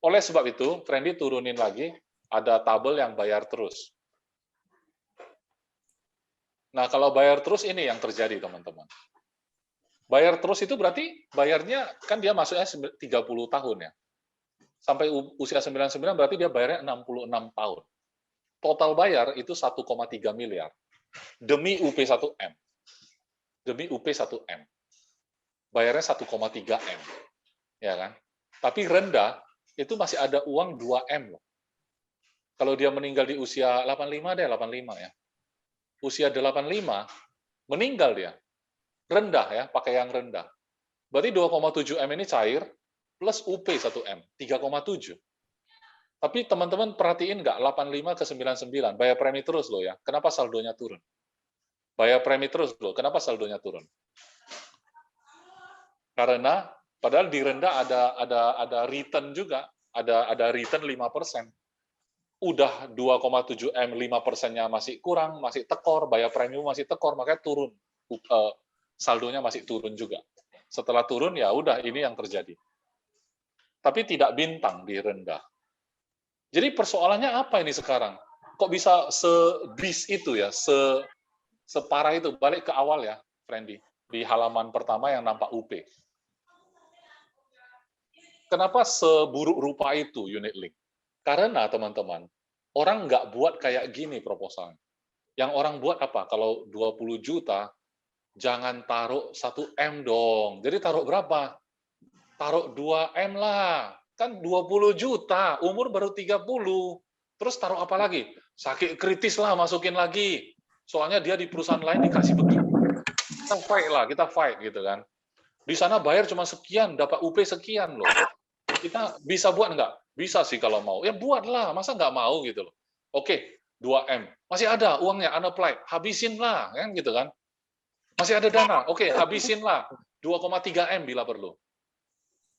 Oleh sebab itu, Trendy turunin lagi, ada tabel yang bayar terus. Nah, kalau bayar terus ini yang terjadi, teman-teman. Bayar terus itu berarti bayarnya, kan dia masuknya 30 tahun ya. Sampai usia 99 berarti dia bayarnya 66 tahun. Total bayar itu 1,3 miliar. Demi UP 1M. Demi UP 1M. Bayarnya 1,3M. Ya kan? Tapi rendah, itu masih ada uang 2M loh. Kalau dia meninggal di usia 85 deh, 85 ya. Usia 85, meninggal dia. Rendah ya, pakai yang rendah. Berarti 2,7M ini cair, plus UP 1M, 3,7. Tapi teman-teman perhatiin nggak, 85 ke 99, bayar premi terus loh ya. Kenapa saldonya turun? Bayar premi terus loh, kenapa saldonya turun? Karena, padahal di rendah ada return juga, ada return 5%. Udah 2,7M 5%-nya masih kurang, masih tekor, bayar premium masih tekor, makanya turun. Saldonya masih turun juga. Setelah turun, ya udah ini yang terjadi. Tapi tidak bintang di rendah. Jadi persoalannya apa ini sekarang? Kok bisa sebis itu ya, separah itu? Balik ke awal ya, Friendly. Di halaman pertama yang nampak UP. Kenapa seburuk rupa itu unit link? Karena teman-teman, orang nggak buat kayak gini proposalnya. Yang orang buat apa? Kalau 20 juta, jangan taruh 1M dong. Jadi taruh berapa? Taruh 2M lah. Kan 20 juta, umur baru 30. Terus taruh apa lagi? Sakit kritis lah, masukin lagi. Soalnya dia di perusahaan lain dikasih begini. Kita fight gitu kan. Di sana bayar cuma sekian, dapat UP sekian loh. Kita bisa buat nggak? Bisa sih kalau mau. Ya buatlah, masa nggak mau gitu loh. Oke, 2M. Masih ada uangnya, unapply. Habisin lah, kan gitu kan. Masih ada dana. Oke, habisin lah. 2,3M bila perlu.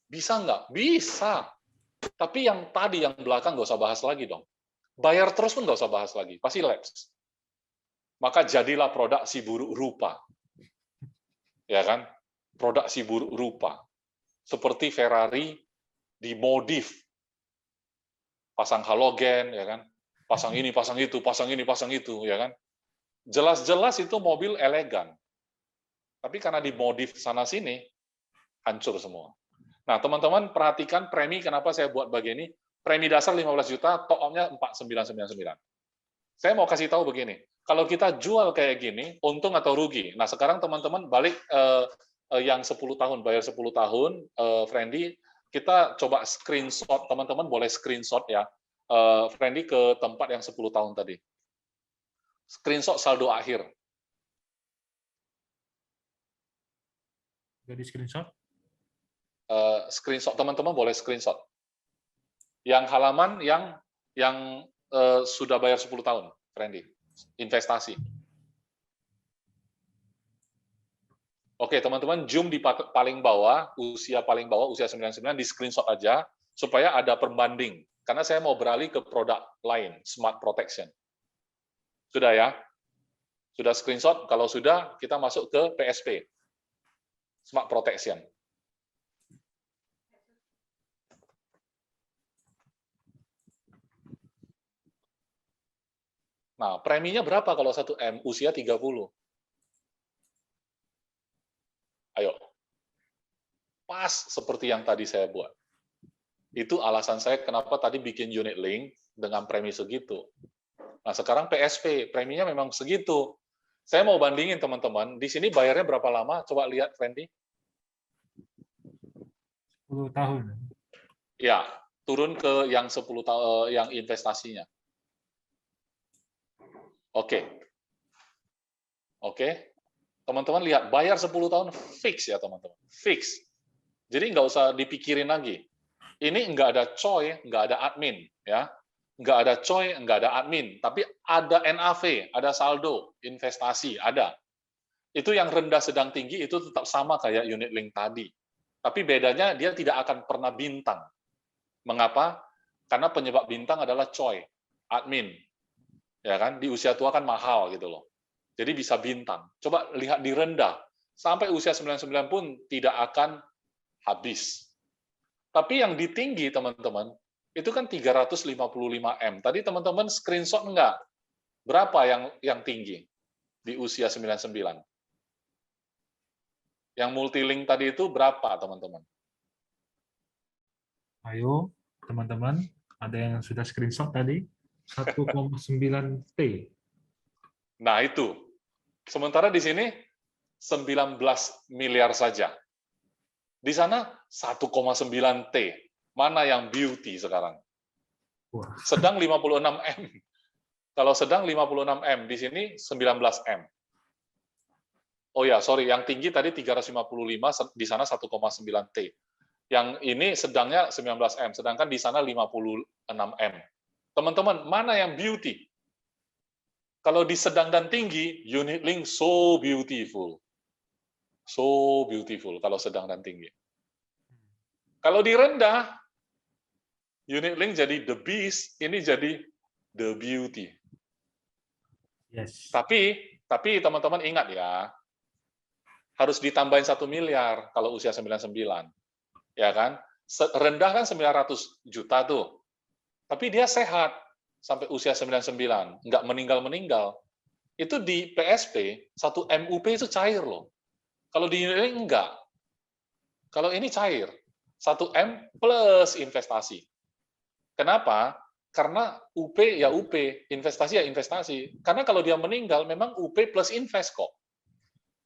Bisa nggak? Bisa. Tapi yang tadi, yang belakang nggak usah bahas lagi dong. Bayar terus pun nggak usah bahas lagi. Pasti lapse. Maka jadilah produk si buruk rupa. Ya kan? Produk si buruk rupa. Seperti Ferrari dimodif pasang halogen, ya kan, pasang ini, pasang itu, pasang ini, pasang itu, ya kan. Jelas-jelas itu mobil elegan, tapi karena dimodif sana-sini, hancur semua. Nah, teman-teman perhatikan premi, kenapa saya buat begini, premi dasar 15 juta, top-up-nya 4.999. Saya mau kasih tahu begini, kalau kita jual kayak gini, untung atau rugi? Nah, sekarang teman-teman balik yang 10 tahun, bayar 10 tahun, Friendly, kita coba screenshot, teman-teman boleh screenshot ya, Friendly ke tempat yang 10 tahun tadi. Screenshot saldo akhir. Jadi screenshot. Screenshot, teman-teman boleh screenshot. Yang halaman yang sudah bayar 10 tahun, Friendly. Investasi. Oke, teman-teman, zoom di paling bawah, usia paling bawah, usia 99, di screenshot aja, supaya ada pembanding. Karena saya mau beralih ke produk lain, Smart Protection. Sudah ya? Sudah screenshot? Kalau sudah, kita masuk ke PSP. Smart Protection. Nah, preminya berapa kalau 1M? Usia 30. Ayo. Pas seperti yang tadi saya buat. Itu alasan saya kenapa tadi bikin unit link dengan premi segitu. Nah, sekarang PSP, preminya memang segitu. Saya mau bandingin, teman-teman. Di sini bayarnya berapa lama? Coba lihat, Friendly. 10 tahun. Ya, turun ke yang 10 tahun, yang investasinya. Oke. Oke. Teman-teman lihat, bayar 10 tahun fix ya, teman-teman. Fix. Jadi nggak usah dipikirin lagi. Ini nggak ada coy, nggak ada admin. Ya. Nggak ada coy, nggak ada admin. Tapi ada NAV, ada saldo, investasi, ada. Itu yang rendah, sedang, tinggi, itu tetap sama kayak unit link tadi. Tapi bedanya dia tidak akan pernah bintang. Mengapa? Karena penyebab bintang adalah coy, admin. Ya kan, di usia tua kan mahal gitu loh. Jadi bisa bintang. Coba lihat di rendah, sampai usia 99 pun tidak akan habis. Tapi yang di tinggi, teman-teman, itu kan 355M. Tadi teman-teman screenshot enggak? Berapa yang tinggi di usia 99? Yang multilink tadi itu berapa, teman-teman? Ayo, teman-teman, ada yang sudah screenshot tadi, 1,9T. Nah, itu. Sementara di sini 19 miliar saja. Di sana 1,9T. Mana yang beauty sekarang? Wah. Sedang 56M. Kalau sedang 56M, di sini 19M. Oh ya, sorry, yang tinggi tadi 355, di sana 1,9T. Yang ini sedangnya 19M, sedangkan di sana 56M. Teman-teman, mana yang beauty? Kalau di sedang dan tinggi, unit link so beautiful. So beautiful kalau sedang dan tinggi. Kalau di rendah, unit link jadi the beast, ini jadi the beauty. Yes. Tapi teman-teman ingat ya, harus ditambahin 1 miliar kalau usia 99. Ya kan? Rendah kan 900 juta tuh. Tapi dia sehat sampai usia 99, nggak meninggal-meninggal. Itu di PSP, 1 MUP itu cair loh. Kalau di unit link enggak. Kalau ini cair. 1 M plus investasi. Kenapa? Karena UP ya UP, investasi ya investasi. Karena kalau dia meninggal, memang UP plus invest kok.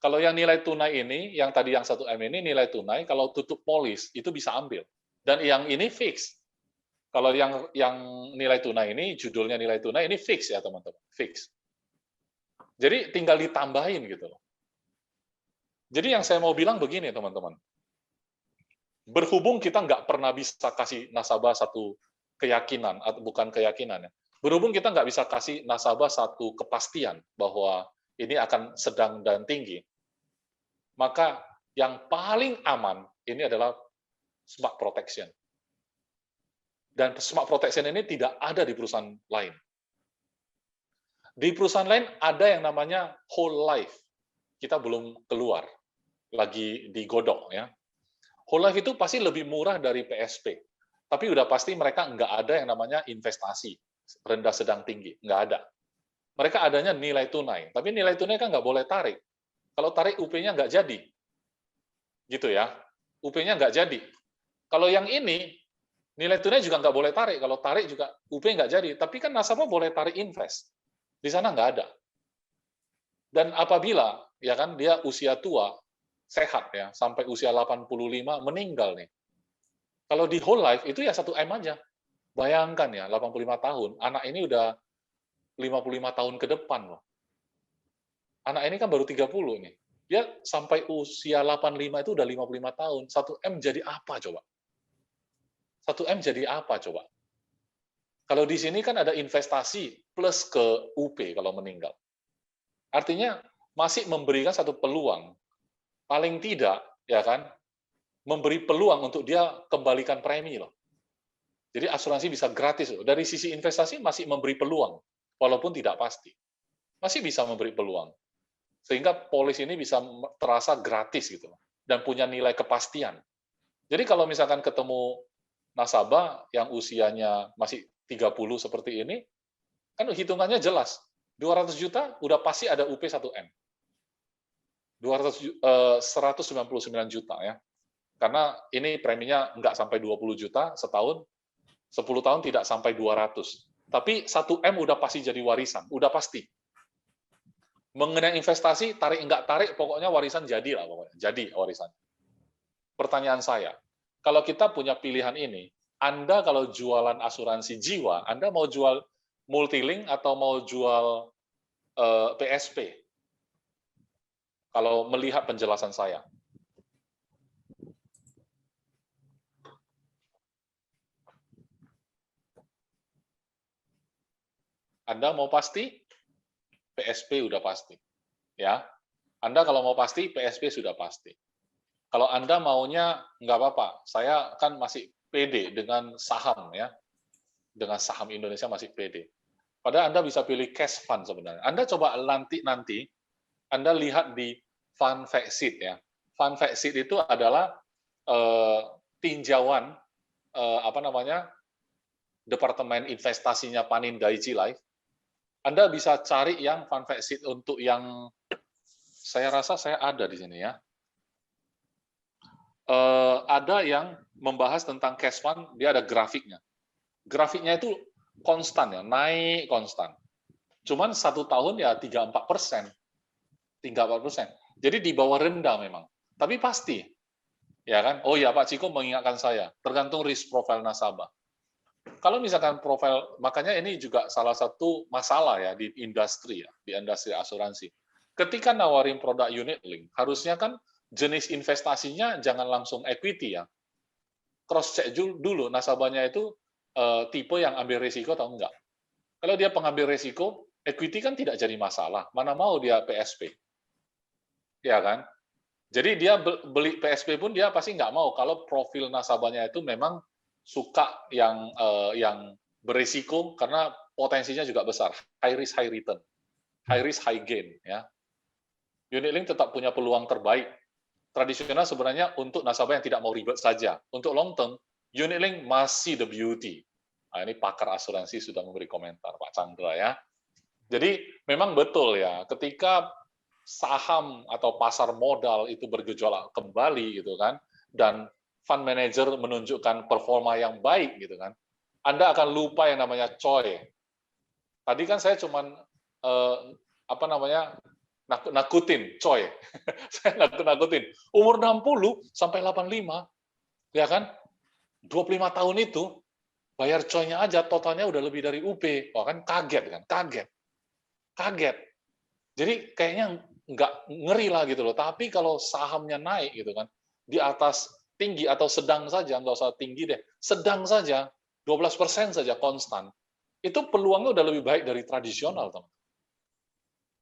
Kalau yang nilai tunai ini, yang tadi yang 1 M ini nilai tunai, kalau tutup polis, itu bisa ambil. Dan yang ini fix. Kalau yang nilai tunai ini, judulnya nilai tunai, ini fix ya teman-teman, fix. Jadi tinggal ditambahin gitu loh. Jadi yang saya mau bilang begini teman-teman, berhubung kita nggak pernah bisa kasih nasabah satu keyakinan, atau bukan keyakinan ya, berhubung kita nggak bisa kasih nasabah satu kepastian bahwa ini akan sedang dan tinggi, maka yang paling aman ini adalah Smart Protection. Dan Smart Protection ini tidak ada di perusahaan lain. Di perusahaan lain ada yang namanya whole life. Kita belum keluar, lagi digodok ya. Whole life itu pasti lebih murah dari PSP. Tapi udah pasti mereka nggak ada yang namanya investasi, rendah, sedang, tinggi. Nggak ada. Mereka adanya nilai tunai. Tapi nilai tunai kan nggak boleh tarik. Kalau tarik UP-nya nggak jadi. Gitu ya. UP-nya nggak jadi. Kalau yang ini, nilai tunai juga nggak boleh tarik. Kalau tarik juga UP nggak jadi. Tapi kan nasabah boleh tarik invest. Di sana nggak ada. Dan apabila ya kan dia usia tua, sehat ya, sampai usia 85 meninggal nih. Kalau di whole life itu ya 1 M aja. Bayangkan ya, 85 tahun, anak ini udah 55 tahun ke depan loh. Anak ini kan baru 30 nih. Dia sampai usia 85 itu udah 55 tahun. 1 M jadi apa coba? 1 M jadi apa coba? Kalau di sini kan ada investasi plus ke UP kalau meninggal. Artinya masih memberikan satu peluang. Paling tidak, ya kan, memberi peluang untuk dia kembalikan premi loh. Jadi asuransi bisa gratis loh. Dari sisi investasi masih memberi peluang, walaupun tidak pasti. Masih bisa memberi peluang. Sehingga polis ini bisa terasa gratis gitu, dan punya nilai kepastian. Jadi kalau misalkan ketemu nasabah yang usianya masih 30 seperti ini, kan hitungannya jelas. 200 juta udah pasti ada UP 1M. 199 juta ya. Karena ini preminya nggak sampai 20 juta setahun, 10 tahun tidak sampai 200. Tapi 1M udah pasti jadi warisan, udah pasti. Mengenai investasi, tarik nggak tarik, pokoknya warisan jadi lah, pokoknya. Jadi warisan. Pertanyaan saya, kalau kita punya pilihan ini, Anda kalau jualan asuransi jiwa, Anda mau jual multilink atau mau jual PSP? Kalau melihat penjelasan saya. Anda mau pasti, PSP udah pasti. Ya, Anda kalau mau pasti, PSP sudah pasti. Kalau Anda maunya, nggak apa-apa. Saya kan masih pede dengan saham, ya. Dengan saham Indonesia masih pede. Padahal Anda bisa pilih cash fund sebenarnya. Anda coba nanti Anda lihat di fund fact sheet, ya. Fund fact sheet itu adalah tinjauan, Departemen Investasinya Panin Dai-ichi Life. Anda bisa cari yang fund fact sheet untuk yang, saya rasa saya ada di sini ya. Ada yang membahas tentang cash fund, dia ada grafiknya. Grafiknya itu konstan ya, naik konstan. Cuman 1 tahun ya 3-4%. 3-4%. Jadi di bawah rendah memang. Tapi pasti. Ya kan? Oh ya, Pak Ciko mengingatkan saya, tergantung risk profile nasabah. Kalau misalkan profil, makanya ini juga salah satu masalah ya di industri asuransi. Ketika nawarin produk unit link, harusnya kan jenis investasinya jangan langsung equity ya. Cross check dulu nasabahnya itu tipe yang ambil risiko atau enggak. Kalau dia pengambil risiko, equity kan tidak jadi masalah. Mana mau dia PSP. Ya kan? Jadi dia beli PSP pun dia pasti nggak mau kalau profil nasabahnya itu memang suka yang berisiko karena potensinya juga besar, high risk high return, high risk high gain ya. Unit link tetap punya peluang terbaik. Tradisional sebenarnya untuk nasabah yang tidak mau ribet saja. Untuk long term, unit link masih the beauty. Nah, ini pakar asuransi sudah memberi komentar, Pak Chandra ya. Jadi memang betul ya, ketika saham atau pasar modal itu bergejolak kembali gitu kan, dan fund manager menunjukkan performa yang baik gitu kan, Anda akan lupa yang namanya coy. Tadi kan saya cuman nakutin coy. Saya nakutin. Umur 60 sampai 85, ya kan? 25 tahun itu bayar coy-nya aja totalnya udah lebih dari UP. Wah kan kaget kan? Kaget. Jadi kayaknya nggak ngeri lah gitu loh. Tapi kalau sahamnya naik gitu kan, di atas tinggi atau sedang saja, nggak usah tinggi deh, sedang saja, 12% saja konstan, itu peluangnya udah lebih baik dari tradisional, teman.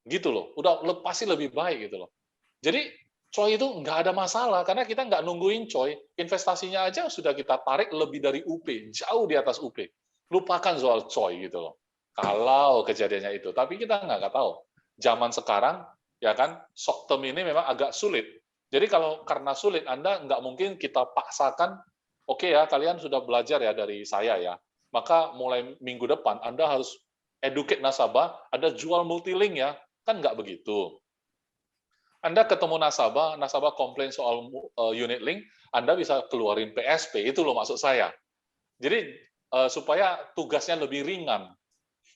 Gitu loh, udah pasti lebih baik gitu loh. Jadi coy itu nggak ada masalah, karena kita nggak nungguin coy, investasinya aja sudah kita tarik lebih dari UP, jauh di atas UP. Lupakan soal coy gitu loh. Kalau kejadiannya itu, tapi kita nggak tahu. Zaman sekarang, ya kan, short term ini memang agak sulit. Jadi kalau karena sulit, Anda nggak mungkin kita paksakan, oke ya, kalian sudah belajar ya dari saya ya. Maka mulai minggu depan Anda harus educate nasabah, Anda jual multilink ya. Kan nggak begitu. Anda ketemu nasabah, nasabah komplain soal unit link, Anda bisa keluarin PSP, itu loh maksud saya. Jadi supaya tugasnya lebih ringan,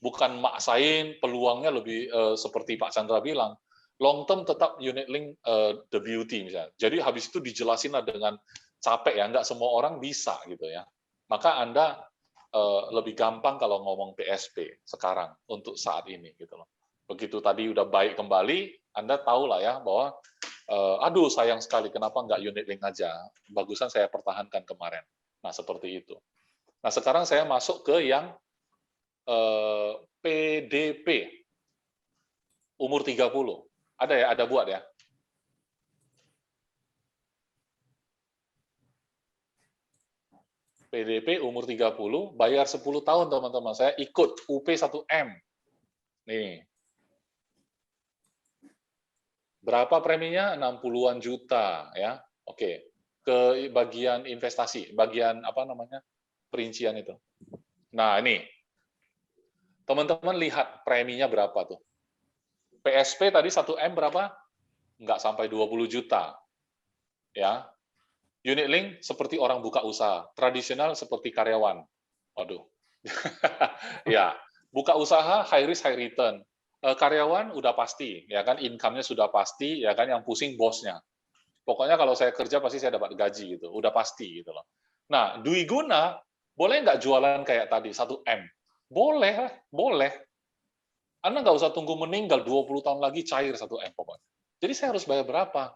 bukan maksain, peluangnya lebih seperti Pak Chandra bilang, long term tetap unit link the beauty misalnya. Jadi habis itu dijelasin dengan capek ya, nggak semua orang bisa gitu ya. Maka Anda lebih gampang kalau ngomong PSP sekarang untuk saat ini gitu loh. Begitu tadi udah baik kembali, Anda tahu lah ya bahwa aduh sayang sekali kenapa nggak unit link aja, bagusan saya pertahankan kemarin. Nah seperti itu. Nah sekarang saya masuk ke yang PDP umur 30. Ada ya, ada buat ya. PDP umur 30, bayar 10 tahun teman-teman. Saya ikut UP 1M. Nih. Berapa preminya? 60-an juta ya. Oke. Ke bagian investasi, bagian apa namanya? Perincian itu. Nah, ini. Teman-teman lihat preminya berapa tuh. PSP tadi 1M berapa? Nggak sampai 20 juta. Ya. Unit link seperti orang buka usaha, tradisional seperti karyawan. Waduh. Ya, buka usaha high risk high return. Karyawan udah pasti, ya kan income-nya sudah pasti, ya kan yang pusing bosnya. Pokoknya kalau saya kerja pasti saya dapat gaji gitu, udah pasti gitu loh. Nah, Dwi Guna boleh nggak jualan kayak tadi 1M? Boleh, boleh. Anda nggak usah tunggu meninggal 20 tahun lagi cair 1M pokoknya. Jadi saya harus bayar berapa?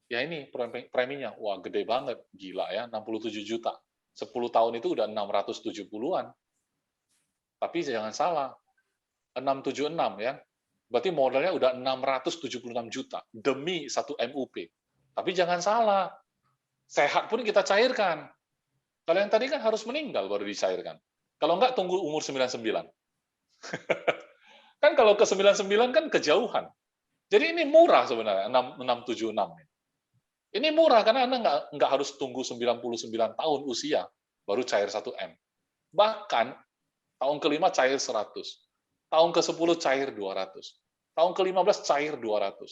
Ya ini preminya, wah gede banget, gila ya, 67 juta. 10 tahun itu udah 670-an. Tapi jangan salah, 676 ya. Berarti modalnya udah 676 juta demi 1 MUP. Tapi jangan salah, sehat pun kita cairkan. Kalau yang tadi kan harus meninggal baru dicairkan. Kalau enggak tunggu umur 99. Kan kalau ke 99 kan kejauhan. Jadi ini murah sebenarnya, 676. Ini murah karena Anda nggak harus tunggu 99 tahun usia baru cair 1M. Bahkan tahun ke-5 cair 100. Tahun ke-10 cair 200. Tahun ke-15 cair 200.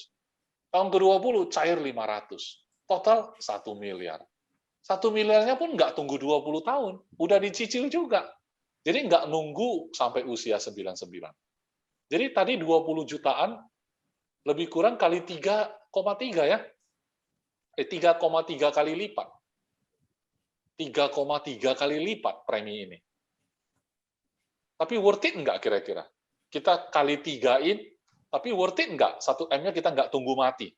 Tahun ke-20 cair 500. Total 1 miliar. 1 miliarnya pun nggak tunggu 20 tahun. Udah dicicil juga. Jadi nggak nunggu sampai usia 99. Jadi tadi 20 jutaan lebih kurang kali 3,3 ya. 3,3 kali lipat. 3,3 kali lipat premi ini. Tapi worth it nggak kira-kira? Kita kali 3-in, tapi worth it nggak? 1M-nya kita nggak tunggu mati.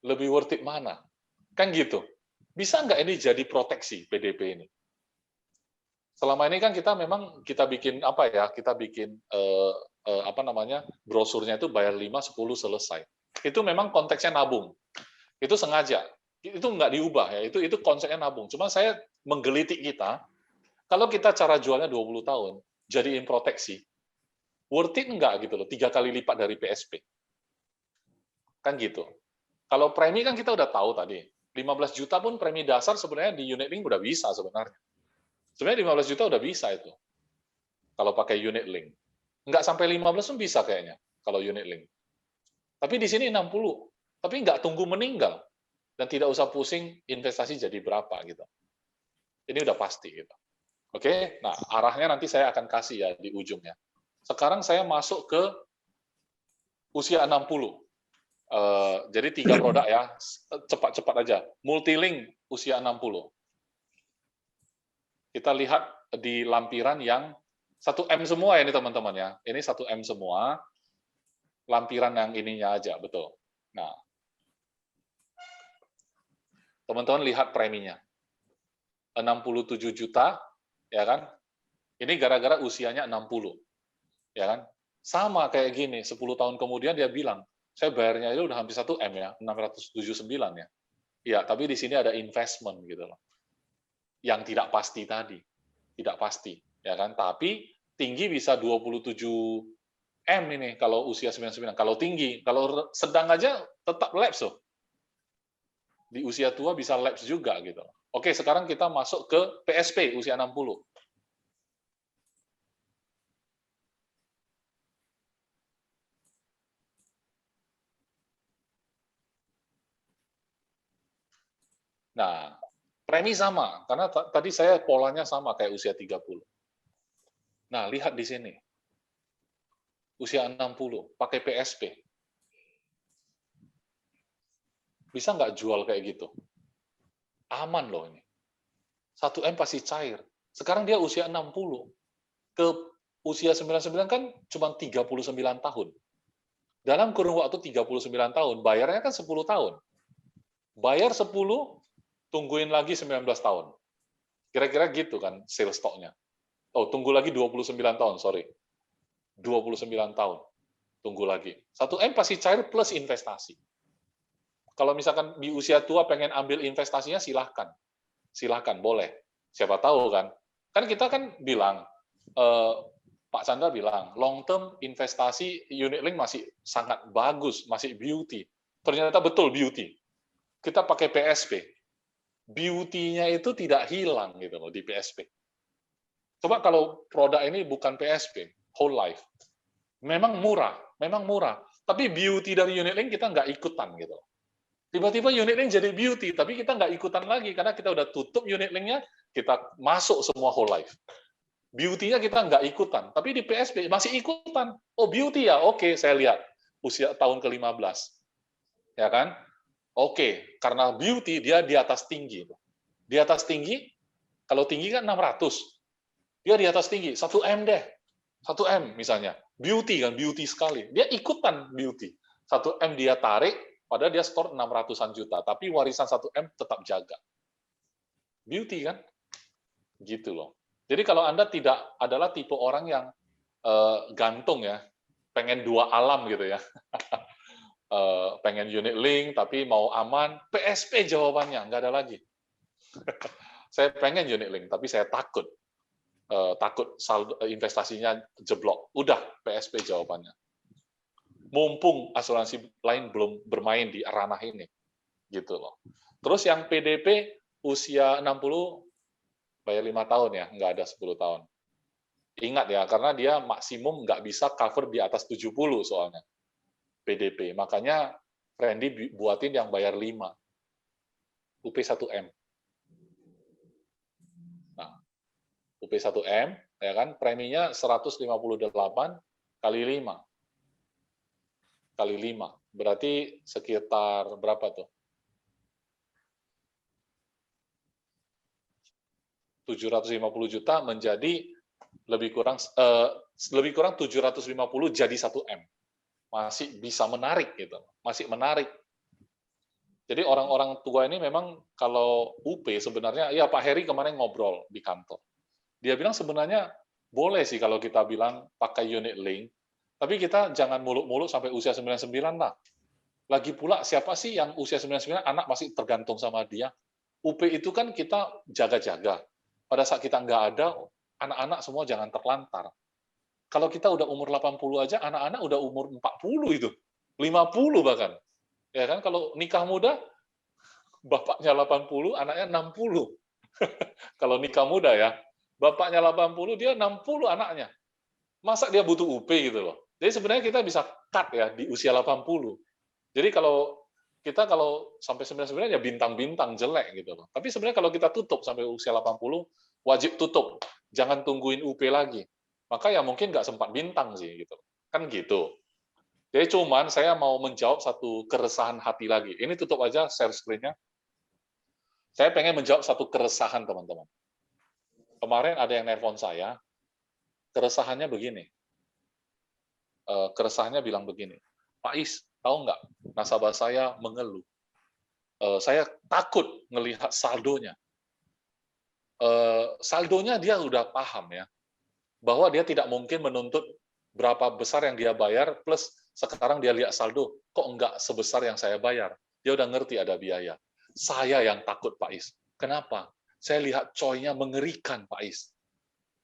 Lebih worth it mana? Kan gitu. Bisa nggak ini jadi proteksi PDP ini? Selama ini kan kita memang kita bikin apa ya? Kita bikin apa namanya? Brosurnya itu bayar 5, 10 selesai. Itu memang konteksnya nabung. Itu sengaja. Itu nggak diubah ya. Itu konsepnya nabung. Cuma saya menggelitik kita, kalau kita cara jualnya 20 tahun, jadiin proteksi, worth it nggak gitu loh, 3 kali lipat dari PSP. Kan gitu. Kalau premi kan kita udah tahu tadi, 15 juta pun premi dasar sebenarnya di unit link udah bisa sebenarnya. Sebenarnya 15 juta udah bisa itu. Kalau pakai unit link. Nggak sampai 15 pun bisa kayaknya, kalau unit link. Tapi di sini 60, tapi nggak tunggu meninggal dan tidak usah pusing investasi jadi berapa gitu. Ini udah pasti gitu. Oke, nah arahnya nanti saya akan kasih ya di ujungnya. Sekarang saya masuk ke usia 60. Jadi 3 produk ya, cepat-cepat aja. Multilink usia 60. Kita lihat di lampiran yang 1M semua ya ini teman-teman ya. Ini 1M semua. Lampiran yang ininya aja, betul. Nah, teman-teman lihat preminya. 67 juta, ya kan? Ini gara-gara usianya 60. Ya kan? Sama kayak gini, 10 tahun kemudian dia bilang, saya bayarnya itu udah hampir 1M ya, 679 ya. Ya, tapi di sini ada investment gitu loh. Yang tidak pasti tadi. Tidak pasti, ya kan? Tapi tinggi bisa 27 M ini kalau usia 99. Kalau tinggi, kalau sedang aja tetap lapse loh. di usia tua bisa lapse juga gitu. Oke, sekarang kita masuk ke PSP usia 60. Nah, premi sama, karena tadi saya polanya sama kayak usia 30. Nah, lihat di sini. Usia 60, pakai PSP. Bisa nggak jual kayak gitu? Aman loh ini. 1M pasti cair. Sekarang dia usia 60. Ke usia 99 kan cuma 39 tahun. Dalam kurun waktu 39 tahun, bayarnya kan 10 tahun. Bayar 10, tungguin lagi 19 tahun. Kira-kira gitu kan sales stock-nya. Oh, tunggu lagi 29 tahun, sorry. 29 tahun. Tunggu lagi. 1M pasti cair plus investasi. Kalau misalkan di usia tua pengen ambil investasinya, silahkan. Silahkan, boleh. Siapa tahu kan. Kan kita kan bilang, Pak Chandra bilang, long term investasi unit link masih sangat bagus, masih beauty. Ternyata betul beauty. Kita pakai PSP. Beauty-nya itu tidak hilang gitu loh di PSP. Coba kalau produk ini bukan PSP, whole life. Memang murah. Tapi beauty dari unit link kita nggak ikutan gitu. Tiba-tiba unit link jadi beauty, tapi kita nggak ikutan lagi karena kita udah tutup unit link-nya, kita masuk semua whole life. Beauty-nya kita nggak ikutan, tapi di PSP masih ikutan. Oh, beauty ya, oke, saya lihat usia tahun ke-15, ya kan? Oke, karena beauty dia di atas tinggi. Di atas tinggi, kalau tinggi kan 600, dia di atas tinggi, 1M deh, 1M misalnya. Beauty kan, beauty sekali. Dia ikutan beauty. 1M dia tarik, padahal dia store 600-an juta, tapi warisan 1M tetap jaga. Beauty kan? Gitu loh. Jadi kalau Anda tidak adalah tipe orang yang gantung ya, pengen dua alam gitu ya, pengen unit link tapi mau aman, PSP jawabannya, nggak ada lagi. Saya pengen unit link, tapi saya takut saldo investasinya jeblok. Udah, PSP jawabannya. Mumpung asuransi lain belum bermain di ranah ini, gitu loh. Terus yang PDP usia 60 bayar 5 tahun ya, nggak ada 10 tahun. Ingat ya, karena dia maksimum nggak bisa cover di atas 70 soalnya. PDP. Makanya Randy buatin yang bayar 5. UP 1M. Nah, UP 1M, ya kan, preminya 158 kali 5. Kali 5. Berarti sekitar berapa tuh? 750 juta menjadi lebih kurang 750 jadi 1M. Masih bisa menarik gitu. Masih menarik. Jadi orang-orang tua ini memang kalau UP sebenarnya, ya Pak Heri kemarin ngobrol di kantor. Dia bilang sebenarnya boleh sih kalau kita bilang pakai unit link, tapi kita jangan muluk-muluk sampai usia 99 lah. Lagi pula siapa sih yang usia 99 anak masih tergantung sama dia? UP itu kan kita jaga-jaga. Pada saat kita nggak ada, anak-anak semua jangan terlantar. Kalau kita udah umur 80 aja, anak-anak udah umur 40 itu. 50 bahkan. Ya kan, kalau nikah muda, bapaknya 80, anaknya 60. Kalau nikah muda ya, bapaknya 80, dia 60 anaknya. Masa dia butuh UP gitu loh. Jadi sebenarnya kita bisa cut ya di usia 80. Jadi kalau sampai 99 ya bintang-bintang jelek gitu loh. Tapi sebenarnya kalau kita tutup sampai usia 80, wajib tutup. Jangan tungguin UP lagi. Maka ya mungkin nggak sempat bintang sih gitu. Kan gitu. Jadi cuman saya mau menjawab satu keresahan hati lagi. Ini tutup aja share screen-nya. Saya pengen menjawab satu keresahan teman-teman. Kemarin ada yang nelpon saya, keresahannya begini. Keresahannya bilang begini, Pak Is, tahu nggak, nasabah saya mengeluh. Saya takut ngelihat saldonya. Saldonya dia udah paham ya, bahwa dia tidak mungkin menuntut berapa besar yang dia bayar, plus sekarang dia lihat saldo, kok enggak sebesar yang saya bayar. Dia udah ngerti ada biaya. Saya yang takut, Pak Is. Kenapa? Saya lihat coy-nya mengerikan, Pak Is.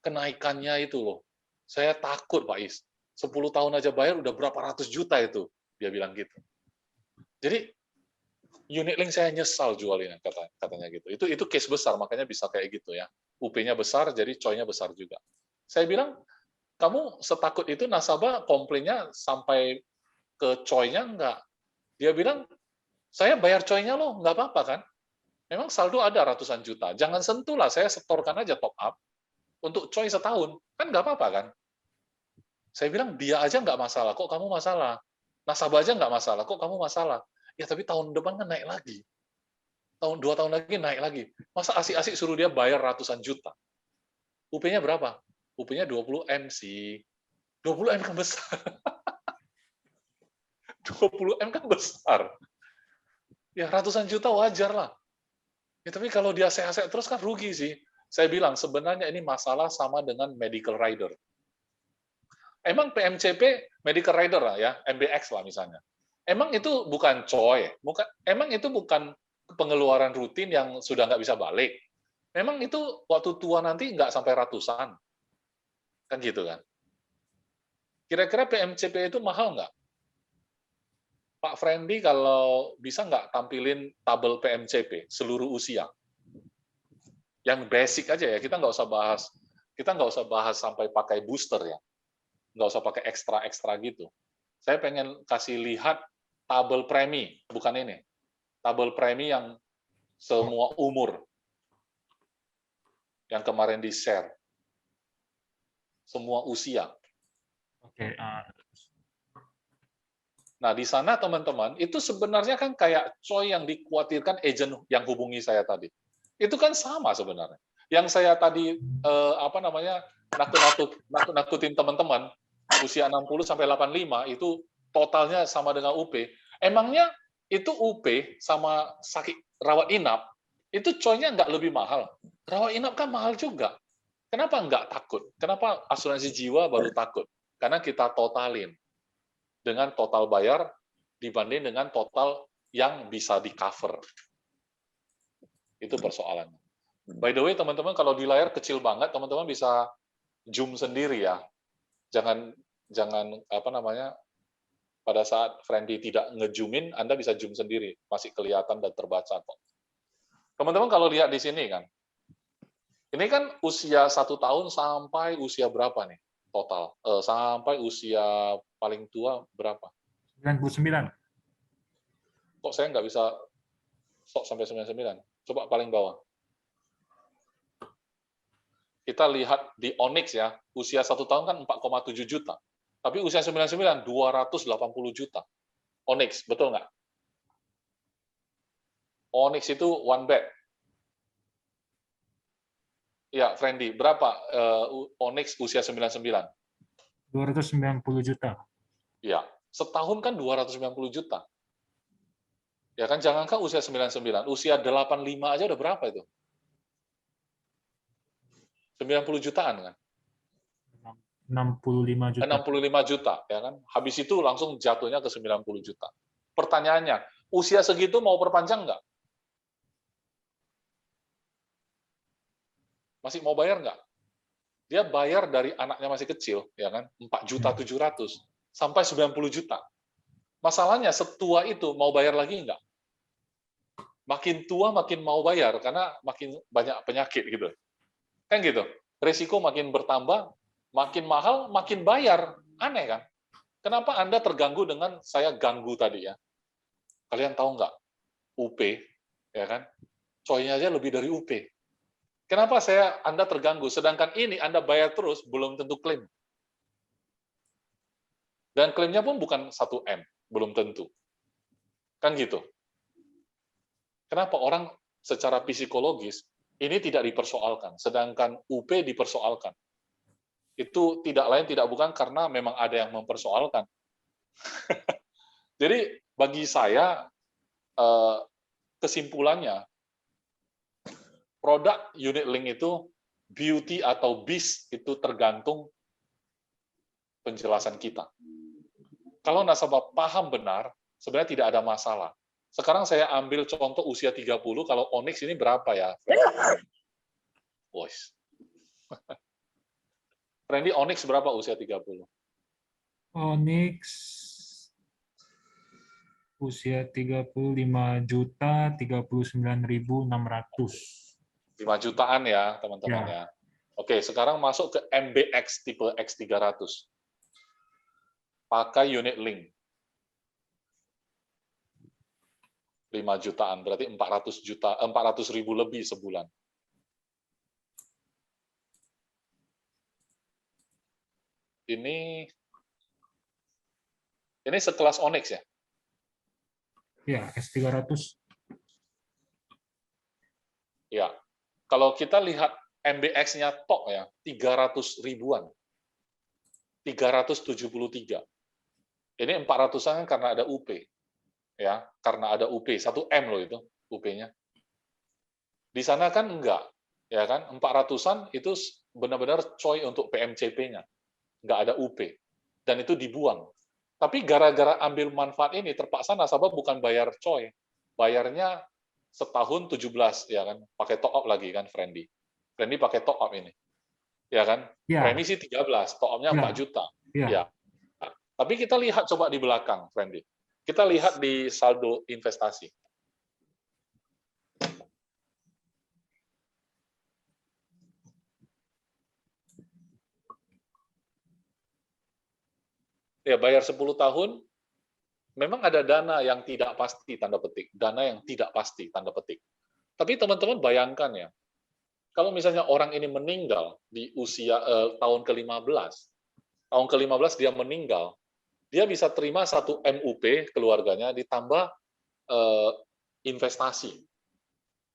Kenaikannya itu loh. Saya takut, Pak Is. 10 tahun aja bayar udah berapa ratus juta itu. Dia bilang gitu. Jadi, unit link saya nyesal jualnya, katanya gitu. Itu case besar, makanya bisa kayak gitu ya. UP-nya besar, jadi coy-nya besar juga. Saya bilang, kamu setakut itu nasabah komplainnya sampai ke coy-nya enggak? Dia bilang, saya bayar coy-nya loh, nggak apa-apa kan? Memang saldo ada ratusan juta. Jangan sentuh lah, saya setorkan aja top up untuk coy setahun. Kan nggak apa-apa kan? Saya bilang, dia aja nggak masalah, kok kamu masalah? Nasabah aja nggak masalah, kok kamu masalah? Ya tapi tahun depan kan naik lagi. 2 tahun lagi naik lagi. Masa asik-asik suruh dia bayar ratusan juta? UP-nya berapa? UP-nya 20 M sih. 20 M kan besar. 20 M kan besar. Ya ratusan juta wajar lah. Ya, tapi kalau dia sehat-sehat terus kan rugi sih. Saya bilang sebenarnya ini masalah sama dengan medical rider. Emang PMCP medical rider lah ya, MBX lah misalnya. Emang itu bukan coy, emang itu bukan pengeluaran rutin yang sudah nggak bisa balik. Memang itu waktu tua nanti nggak sampai ratusan. Kan gitu kan. Kira-kira PMCP itu mahal nggak? Pak Friendly kalau bisa nggak tampilin tabel PMCP seluruh usia? Yang basic aja ya, kita nggak usah bahas sampai pakai booster ya. Nggak usah pakai ekstra-ekstra gitu. Saya pengen kasih lihat tabel premi, bukan ini. Tabel premi yang semua umur. Yang kemarin di-share. Semua usia. Oke, Nah, di sana teman-teman, itu sebenarnya kan kayak coy yang dikhawatirkan agent yang hubungi saya tadi. Itu kan sama sebenarnya. Yang saya tadi nakut-nakutin teman-teman usia 60 sampai 85 itu totalnya sama dengan UP. Emangnya itu UP sama sakit rawat inap itu coy-nya nggak lebih mahal? Rawat inap kan mahal juga. Kenapa nggak takut? Kenapa asuransi jiwa baru takut? Karena kita totalin dengan total bayar dibanding dengan total yang bisa di-cover. Itu persoalannya. By the way, teman-teman, kalau di layar kecil banget, teman-teman bisa zoom sendiri ya. Jangan pada saat Friendly tidak ngezoomin, Anda bisa zoom sendiri, masih kelihatan dan terbaca kok. Teman-teman kalau lihat di sini kan, ini kan usia 1 tahun sampai usia berapa nih total? Sampai usia paling tua berapa? 99. Kok saya nggak bisa sok sampai 99? Coba paling bawah. Kita lihat di Onyx ya, usia 1 tahun kan 4,7 juta. Tapi usia 99, 280 juta. Onyx, betul nggak? Onyx itu one bed. Ya, Friendly, berapa Onyx usia 99? 290 juta. Ya, setahun kan 290 juta. Ya kan, jangankan usia 99, usia 85 aja udah berapa itu? 90 jutaan kan? 65 juta. 65 juta, ya kan? Habis itu langsung jatuhnya ke 90 juta. Pertanyaannya, usia segitu mau perpanjang nggak? Masih mau bayar nggak? Dia bayar dari anaknya masih kecil, ya kan? 4.700.000 sampai 90 juta. Masalahnya setua itu mau bayar lagi nggak? Makin tua makin mau bayar karena makin banyak penyakit gitu. Kan gitu. Risiko makin bertambah, makin mahal, makin bayar. Aneh kan? Kenapa Anda terganggu dengan saya ganggu tadi ya? Kalian tahu nggak? UP, ya kan? Coy-nya aja lebih dari UP. Kenapa Anda terganggu? Sedangkan ini Anda bayar terus, belum tentu klaim. Dan klaimnya pun bukan 1M, belum tentu. Kan gitu. Kenapa orang secara psikologis ini tidak dipersoalkan, sedangkan UP dipersoalkan. Itu tidak lain tidak bukan karena memang ada yang mempersoalkan. Jadi bagi saya kesimpulannya produk unit link itu beauty atau beast itu tergantung penjelasan kita. Kalau nasabah paham benar, sebenarnya tidak ada masalah. Sekarang saya ambil contoh usia 30, kalau Onyx ini berapa ya? Voice. Friendly, Onyx berapa usia 30? Onyx Usia 35.039.600. 5 jutaan ya, teman-teman Ya. ya. Oke, sekarang masuk ke MBX tipe X300. Pakai unit link. 5 jutaan, berarti 400.000 lebih sebulan. Ini sekelas Onyx ya? Ya, S300. Ya. Kalau kita lihat MBX-nya tok ya, 300 ribuan. 373. Ini 400-an karena ada UP. Ya, karena ada UP, 1M loh itu UP-nya. Di sana kan enggak, ya kan? 400-an itu benar-benar coy untuk PMCP-nya. Enggak ada UP. Dan itu dibuang. Tapi gara-gara ambil manfaat ini, terpaksa nasabah bukan bayar coy. Bayarnya setahun 17, ya kan? Pakai top up lagi kan, Friendly. Friendly pakai top up ini. Ya kan? Ya. Premi sih 13, top up-nya 4 juta. Ya. Ya. Tapi kita lihat coba di belakang, Friendly. Kita lihat di saldo investasi. Ya, bayar 10 tahun, memang ada dana yang tidak pasti, tanda petik. Dana yang tidak pasti, tanda petik. Tapi teman-teman bayangkan ya, kalau misalnya orang ini meninggal di usia tahun ke-15, tahun ke-15 dia meninggal, dia bisa terima 1 MUP keluarganya ditambah investasi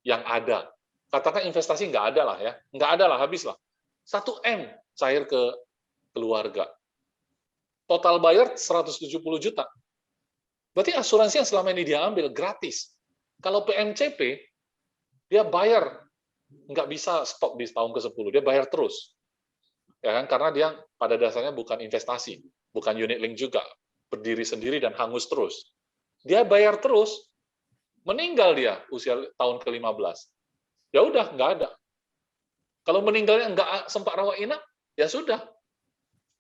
yang ada. Katakan investasi nggak ada lah ya, nggak ada lah, habis lah. 1 M cair ke keluarga. Total bayar 170 juta. Berarti asuransi yang selama ini dia ambil gratis. Kalau PMCP, dia bayar, nggak bisa stop di tahun ke-10, dia bayar terus. Ya kan? Karena dia pada dasarnya bukan investasi, bukan unit link juga, berdiri sendiri dan hangus terus. Dia bayar terus, meninggal dia usia tahun ke-15. Ya udah, nggak ada. Kalau meninggalnya nggak sempat rawat inap, ya sudah.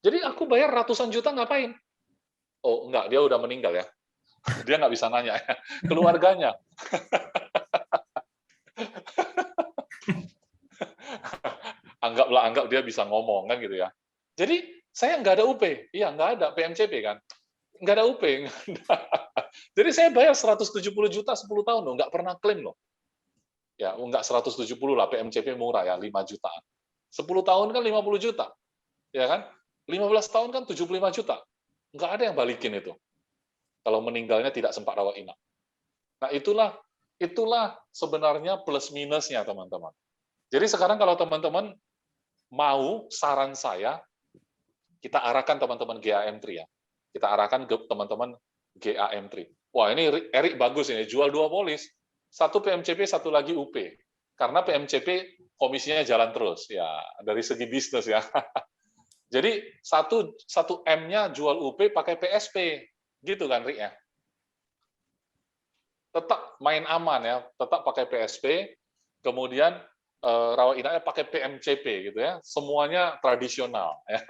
Jadi aku bayar ratusan juta ngapain? Oh, enggak, dia udah meninggal ya. Dia nggak bisa nanya ya. Keluarganya. Anggap dia bisa ngomong kan gitu ya. Jadi saya nggak ada UP, iya nggak ada PMCP kan, nggak ada UP. Jadi saya bayar 170 juta 10 tahun loh, nggak pernah klaim loh. Ya nggak 170 lah, PMCP murah ya 5 jutaan. 10 tahun kan 50 juta, ya kan? 15 tahun kan 75 juta, nggak ada yang balikin itu. Kalau meninggalnya tidak sempat rawat inap. Nah itulah sebenarnya plus minusnya teman-teman. Jadi sekarang kalau teman-teman mau, saran saya, kita arahkan teman-teman GAM3 ya. Kita arahkan ke teman-teman GAM3. Wah ini Erik bagus ini, jual 2 polis, 1 PMCP, 1 lagi UP. Karena PMCP komisinya jalan terus, ya dari segi bisnis ya. Jadi 1 M-nya jual UP pakai PSP, gitu kan Rik ya. Tetap main aman ya, tetap pakai PSP, kemudian rawat inapnya pakai PMCP gitu ya, semuanya tradisional, ya.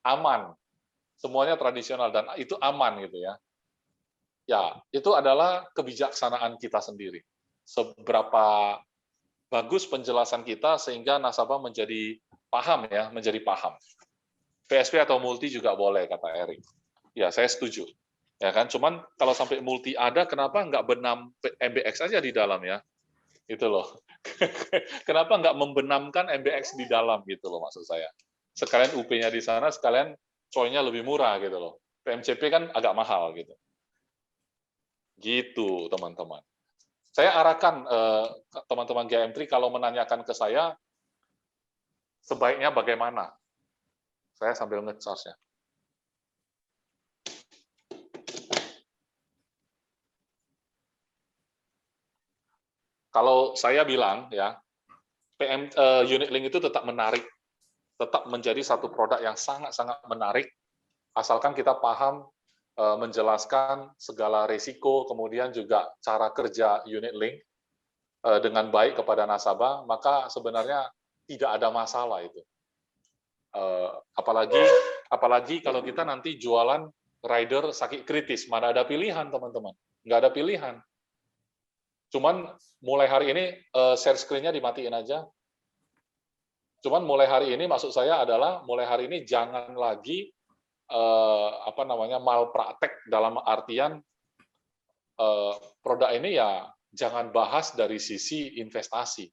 Aman, semuanya tradisional dan itu aman gitu ya. Ya, itu adalah kebijaksanaan kita sendiri. Seberapa bagus penjelasan kita sehingga nasabah menjadi paham ya, menjadi paham. PSP atau multi juga boleh kata Erik. Ya, saya setuju. Ya kan, cuman kalau sampai multi ada, kenapa nggak benam MBX aja di dalam ya? Itu loh. Kenapa nggak membenamkan MBX di dalam gitu loh maksud saya. Sekalian UP-nya di sana, sekalian coy-nya lebih murah gitu loh. PMCP kan agak mahal gitu. Gitu teman-teman. Saya arahkan teman-teman GM3 kalau menanyakan ke saya, sebaiknya bagaimana? Saya sambil nge-charge ya. Kalau saya bilang ya, unit link itu tetap menarik, tetap menjadi satu produk yang sangat-sangat menarik, asalkan kita paham menjelaskan segala risiko, kemudian juga cara kerja unit link dengan baik kepada nasabah, maka sebenarnya tidak ada masalah itu. Apalagi kalau kita nanti jualan rider sakit kritis, mana ada pilihan teman-teman. nggak ada pilihan. Cuman mulai hari ini share screen-nya dimatiin aja. Cuman mulai hari ini maksud saya adalah mulai hari ini jangan lagi malpraktek dalam artian produk ini ya jangan bahas dari sisi investasi.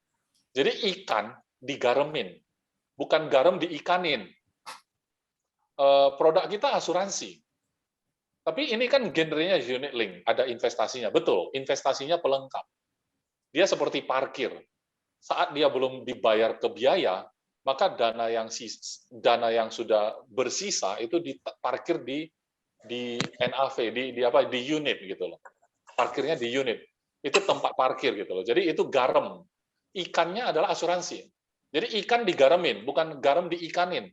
Jadi ikan digaremin, bukan garam diikanin. Produk kita asuransi. Tapi ini kan genrenya unit link, ada investasinya. Betul, investasinya pelengkap. Dia seperti parkir. Saat dia belum dibayar ke biaya, maka dana yang sudah bersisa itu diparkir di NAV, di unit gitu loh. Parkirnya di unit. Itu tempat parkir gitu loh. Jadi itu garam. Ikannya adalah asuransi. Jadi ikan digaremin, bukan garam diikanin.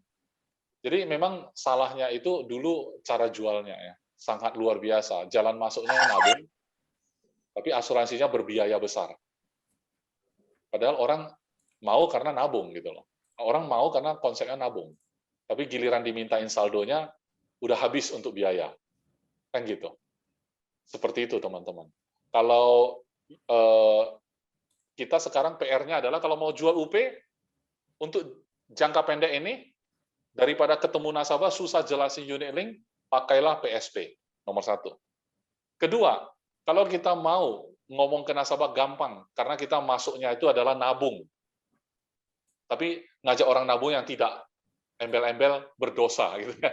Jadi memang salahnya itu dulu cara jualnya ya. Sangat luar biasa. Jalan masuknya nabung, tapi asuransinya berbiaya besar. Padahal orang mau karena nabung gitu loh. Orang mau karena konsepnya nabung. Tapi giliran dimintain saldonya, udah habis untuk biaya. Kan gitu. Seperti itu teman-teman. Kalau kita sekarang PR-nya adalah kalau mau jual UP, untuk jangka pendek ini, daripada ketemu nasabah susah jelasin unit link, pakailah PSP, nomor 1. Kedua, kalau kita mau ngomong ke nasabah gampang, karena kita masuknya itu adalah nabung. Tapi ngajak orang nabung yang tidak embel-embel berdosa, gitu ya.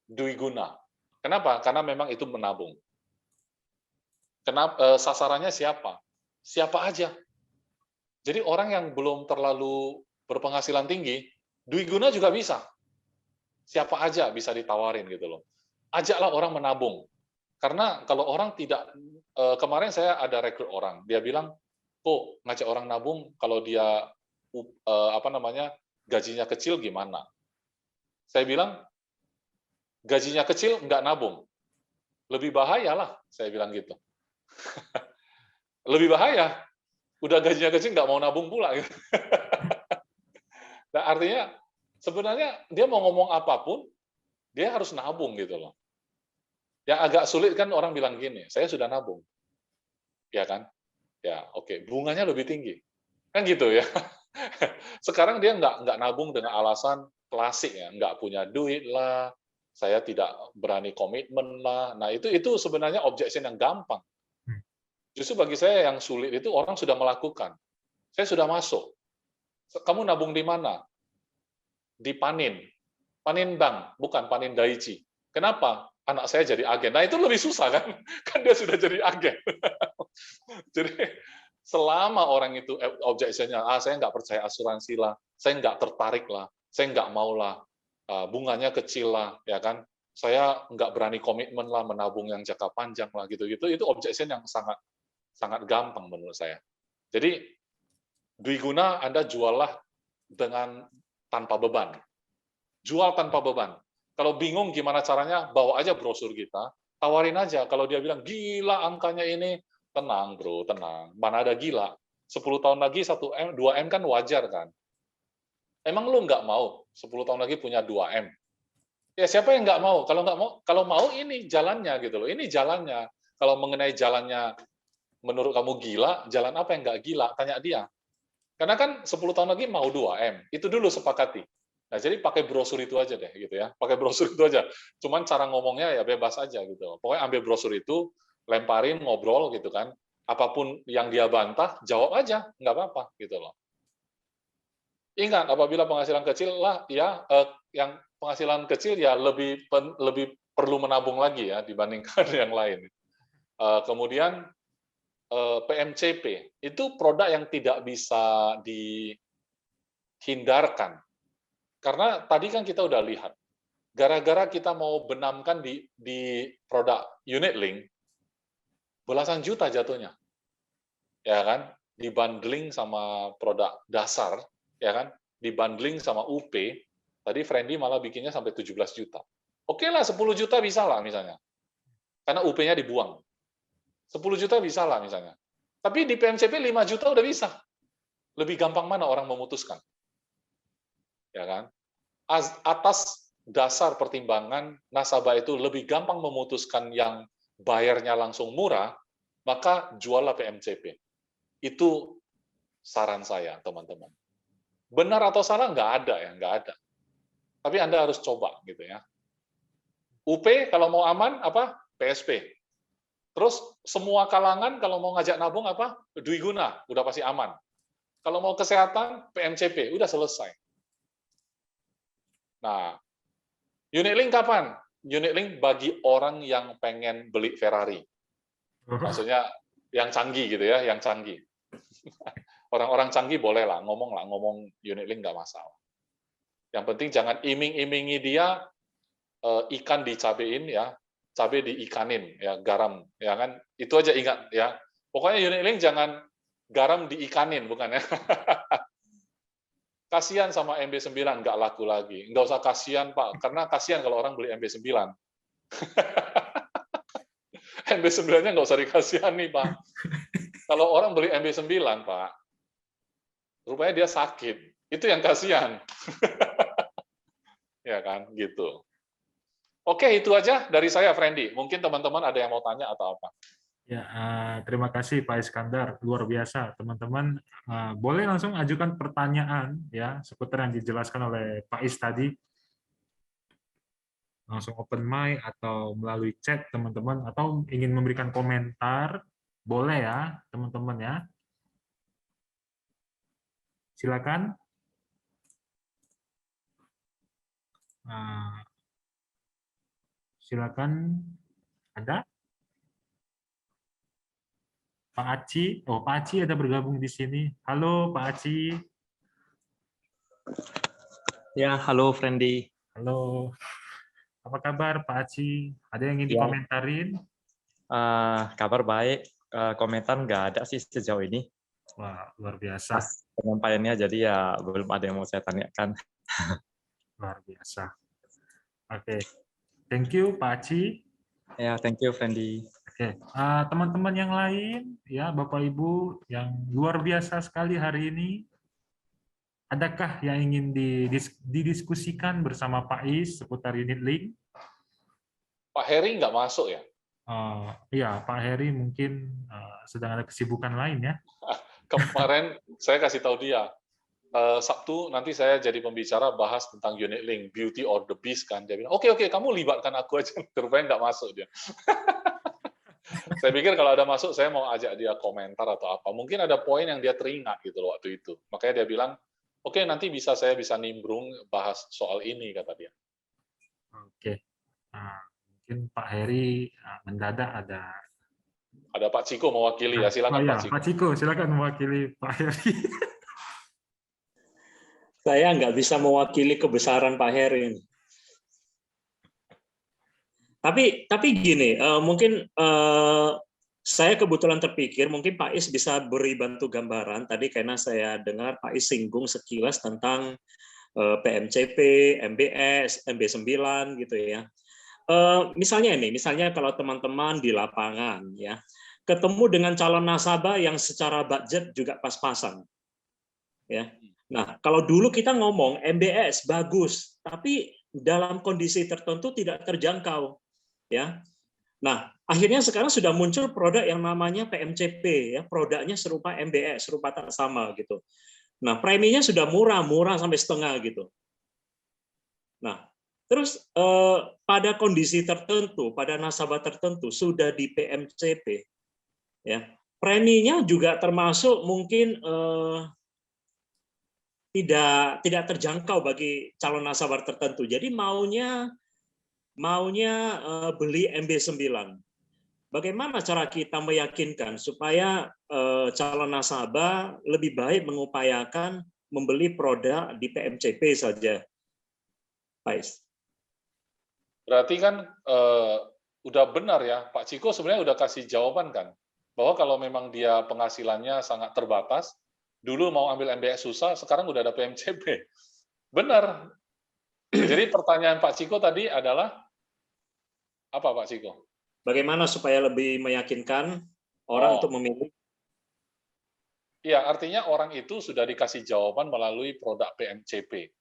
Dui guna. Kenapa? Karena memang itu menabung. Sasarannya siapa? Siapa aja. Jadi orang yang belum terlalu berpenghasilan tinggi, dui guna juga bisa. Siapa aja bisa ditawarin gitu loh. Ajaklah orang menabung. Karena kalau orang tidak, kemarin saya ada rekrut orang, dia bilang, kok ngajak orang nabung kalau dia gajinya kecil gimana? Saya bilang, gajinya kecil nggak nabung. Lebih bahaya lah, saya bilang gitu. Lebih bahaya. Udah gajinya kecil nggak mau nabung pula. Gitu. Nah, artinya sebenarnya dia mau ngomong apapun, dia harus nabung gitu loh. Yang agak sulit kan orang bilang gini, saya sudah nabung. Ya kan? Ya, oke. Bunganya lebih tinggi. Kan gitu ya. Sekarang dia nggak nabung dengan alasan klasik ya, nggak punya duit lah, saya tidak berani komitmen lah. Nah, itu sebenarnya objection yang gampang. Justru bagi saya yang sulit itu orang sudah melakukan. Saya sudah masuk. Kamu nabung di mana? Di Panin. Panin Bank, bukan Panin Daichi. Kenapa? Anak saya jadi agen. Nah, itu lebih susah kan? Kan dia sudah jadi agen. Jadi, selama orang itu objection-nya, saya nggak percaya asuransi lah, saya nggak tertarik lah, saya nggak mau lah, bunganya kecil lah, ya kan? Saya nggak berani komitmen lah, menabung yang jangka panjang lah, gitu-gitu. Itu objection yang sangat gampang menurut saya. Jadi, dui guna Anda juallah dengan tanpa beban. Jual tanpa beban. Kalau bingung gimana caranya, bawa aja brosur kita, tawarin aja. Kalau dia bilang, gila angkanya ini, tenang bro, tenang. Mana ada gila. 10 tahun lagi 1M, 2M kan wajar kan. Emang lu nggak mau 10 tahun lagi punya 2M? Ya siapa yang nggak mau? Kalau nggak mau, kalau mau ini jalannya gitu loh. Ini jalannya. Kalau mengenai jalannya, menurut kamu gila, jalan apa yang nggak gila? Tanya dia. Karena kan 10 tahun lagi mau 2M. Itu dulu sepakati. Nah, jadi pakai brosur itu aja deh, gitu ya. Pakai brosur itu aja. Cuman cara ngomongnya ya bebas aja gitu. Pokoknya ambil brosur itu, lemparin, ngobrol gitu kan. Apapun yang dia bantah, jawab aja, nggak apa-apa gitu loh. Ingat, apabila penghasilan kecil lah, ya yang penghasilan kecil ya lebih perlu menabung lagi ya dibandingkan yang lain. Kemudian PMCP itu produk yang tidak bisa dihindarkan. Karena tadi kan kita udah lihat, gara-gara kita mau benamkan di produk unit link, belasan juta jatuhnya. Ya kan? Dibundling sama produk dasar, ya kan? Dibundling sama UP, tadi Friendly malah bikinnya sampai 17 juta. Oke lah, 10 juta bisa lah misalnya. Karena UP-nya dibuang. 10 juta bisa lah misalnya. Tapi di PMCP 5 juta udah bisa. Lebih gampang mana orang memutuskan? Ya kan? Atas dasar pertimbangan nasabah itu lebih gampang memutuskan yang bayarnya langsung murah maka juallah PMCP. Itu saran saya, teman-teman. Benar atau salah nggak ada ya, nggak ada. Tapi Anda harus coba gitu ya. UP kalau mau aman apa? PSP. Terus semua kalangan kalau mau ngajak nabung apa? Dwi Guna, udah pasti aman. Kalau mau kesehatan, PMCP, udah selesai. Nah, unit link kapan? Unit link bagi orang yang pengen beli Ferrari. Maksudnya yang canggih gitu ya, yang canggih. Orang-orang canggih boleh lah, ngomong unit link nggak masalah. Yang penting jangan iming-imingi dia ikan dicabein ya, cabai diikanin ya, garam ya kan. Itu aja ingat ya. Pokoknya unit link jangan garam diikanin bukan ya. Kasihan sama MB9 nggak laku lagi. Nggak usah kasihan Pak, karena kasihan kalau orang beli MB9. MB9-nya nggak usah dikasihani Pak. Kalau orang beli MB9 Pak, rupanya dia sakit. Itu yang kasihan. Ya kan, gitu. Oke, itu aja dari saya, Friendly. Mungkin teman-teman ada yang mau tanya atau apa? Ya, terima kasih Pak Iskandar, luar biasa. Teman-teman boleh langsung ajukan pertanyaan ya seputar yang dijelaskan oleh Pak Is tadi. Langsung open mic atau melalui chat teman-teman, atau ingin memberikan komentar, boleh ya teman-teman ya. Silakan. Silakan. Ada? Pak Aci, oh Pak Aci ada bergabung di sini. Halo Pak Aci. Ya, halo Friendly. Halo. Apa kabar Pak Aci? Ada yang ingin Ya. dikomentarin? Kabar baik. Komentar nggak ada sih sejauh ini. Wah, luar biasa. Pas penyampaiannya, jadi ya belum ada yang mau saya tanyakan. Luar biasa. Oke. Thank you Pak Aci. Ya, thank you Friendly. Oke, teman-teman yang lain, ya Bapak Ibu yang luar biasa sekali hari ini, adakah yang ingin didiskusikan bersama Pak Is seputar unit link? Pak Heri nggak masuk ya? Iya, Pak Heri mungkin sedang ada kesibukan lain ya. Kemarin saya kasih tahu dia, Sabtu nanti saya jadi pembicara bahas tentang unit link, Beauty or the Beast kan. Dia bilang, oke, kamu libatkan aku aja. Rupanya nggak masuk dia. Saya pikir kalau ada masuk, saya mau ajak dia komentar atau apa. Mungkin ada poin yang dia teringat gitu loh waktu itu. Makanya dia bilang, oke, nanti saya bisa nimbrung bahas soal ini, kata dia. Oke. Mungkin Pak Heri mendadak ada. Ada Pak Ciko mewakili ya, silakan Pak Ciko. Pak Ciko, silakan mewakili Pak Heri. Saya nggak bisa mewakili kebesaran Pak Heri ini. Tapi gini, mungkin saya kebetulan terpikir mungkin Pak Is bisa beri bantu gambaran tadi, karena saya dengar Pak Is singgung sekilas tentang PMCP, MBS, MB9 gitu ya. Misalnya kalau teman-teman di lapangan ya ketemu dengan calon nasabah yang secara budget juga pas-pasan, ya. Nah, kalau dulu kita ngomong MBS bagus, tapi dalam kondisi tertentu tidak terjangkau, ya. Nah, akhirnya sekarang sudah muncul produk yang namanya PMCP, ya, produknya serupa MBS, serupa tak sama gitu. Nah, preminya sudah murah sampai setengah gitu. Nah, terus pada kondisi tertentu, pada nasabah tertentu sudah di PMCP, ya, preminya juga termasuk mungkin tidak terjangkau bagi calon nasabah tertentu. Jadi maunya beli MB9. Bagaimana cara kita meyakinkan supaya calon nasabah lebih baik mengupayakan membeli produk di PMCP saja, Pak Is? Berarti kan udah benar ya, Pak Ciko sebenarnya udah kasih jawaban kan, bahwa kalau memang dia penghasilannya sangat terbatas, dulu mau ambil MBS susah, sekarang udah ada PMCP. Benar. Jadi pertanyaan Pak Ciko tadi adalah, apa Pak Ciko? Bagaimana supaya lebih meyakinkan orang untuk memilih? Iya, artinya orang itu sudah dikasih jawaban melalui produk PMCP.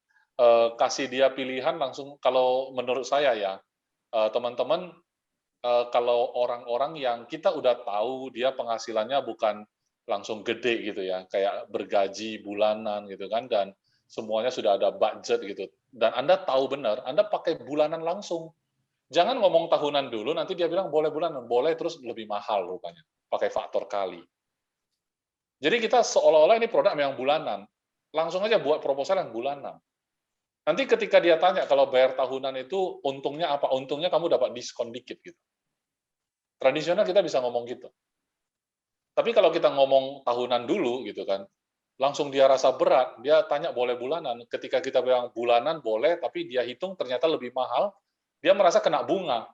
Kasih dia pilihan langsung, kalau menurut saya ya, teman-teman kalau orang-orang yang kita udah tahu dia penghasilannya bukan langsung gede gitu ya, kayak bergaji bulanan gitu kan, dan semuanya sudah ada budget gitu. Dan Anda tahu benar, Anda pakai bulanan langsung. Jangan ngomong tahunan dulu, nanti dia bilang boleh bulanan, boleh terus lebih mahal rupanya, pakai faktor kali. Jadi kita seolah-olah ini produk yang bulanan, langsung aja buat proposal yang bulanan. Nanti ketika dia tanya kalau bayar tahunan itu untungnya apa? Untungnya kamu dapat diskon dikit gitu. Tradisional kita bisa ngomong gitu. Tapi kalau kita ngomong tahunan dulu gitu kan, langsung dia rasa berat, dia tanya boleh bulanan. Ketika kita bilang bulanan boleh, tapi dia hitung ternyata lebih mahal, dia merasa kena bunga.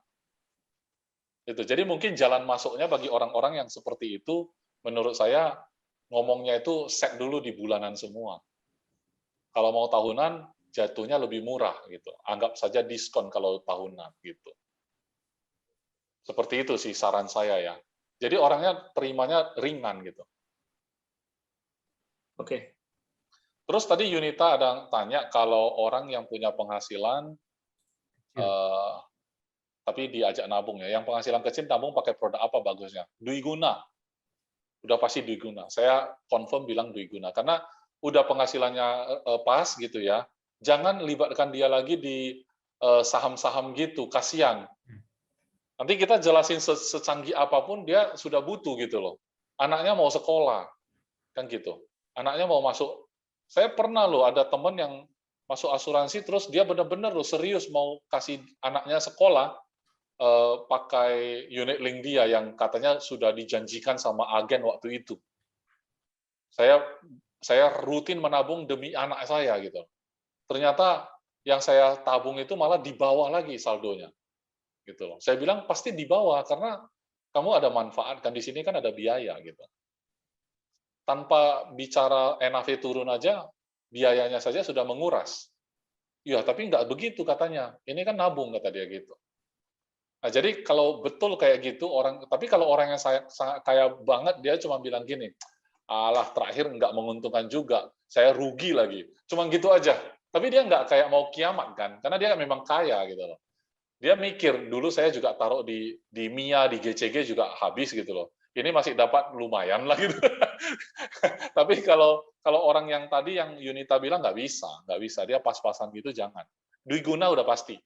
Itu. Jadi mungkin jalan masuknya bagi orang-orang yang seperti itu, menurut saya ngomongnya itu set dulu di bulanan semua. Kalau mau tahunan, jatuhnya lebih murah gitu. Anggap saja diskon kalau tahunan gitu. Seperti itu sih saran saya ya. Jadi orangnya terimanya ringan gitu. Oke. Terus tadi Yunita ada tanya kalau orang yang punya penghasilan tapi diajak nabung ya. Yang penghasilan kecil nabung pakai produk apa bagusnya? Dui guna. Udah pasti dui guna. Saya confirm bilang dui guna karena udah penghasilannya pas gitu ya. Jangan libatkan dia lagi di saham-saham gitu, kasihan. Nanti kita jelasin secanggih apapun dia sudah butuh gitu loh. Anaknya mau sekolah, kan gitu. Anaknya mau masuk. Saya pernah loh ada teman yang masuk asuransi terus dia benar-benar loh serius mau kasih anaknya sekolah pakai unit link dia yang katanya sudah dijanjikan sama agen waktu itu. Saya rutin menabung demi anak saya gitu. Ternyata yang saya tabung itu malah di bawah lagi saldonya. Gitu loh. Saya bilang pasti di bawah karena kamu ada manfaat kan di sini kan ada biaya gitu. Tanpa bicara NAV turun aja biayanya saja sudah menguras. Ya, tapi nggak begitu katanya. Ini kan nabung kata dia gitu. Nah, jadi kalau betul kayak gitu tapi kalau orang yang sangat kaya banget dia cuma bilang gini, alah terakhir nggak menguntungkan juga, saya rugi lagi. Cuma gitu aja. Tapi dia nggak kayak mau kiamat kan, karena dia memang kaya gitu loh. Dia mikir, dulu saya juga taruh di MIA, di GCG juga habis gitu loh. Ini masih dapat lumayan lah gitu. Tapi kalau orang yang tadi yang Yunita bilang nggak bisa. Dia pas-pasan gitu jangan. Dui guna udah pasti.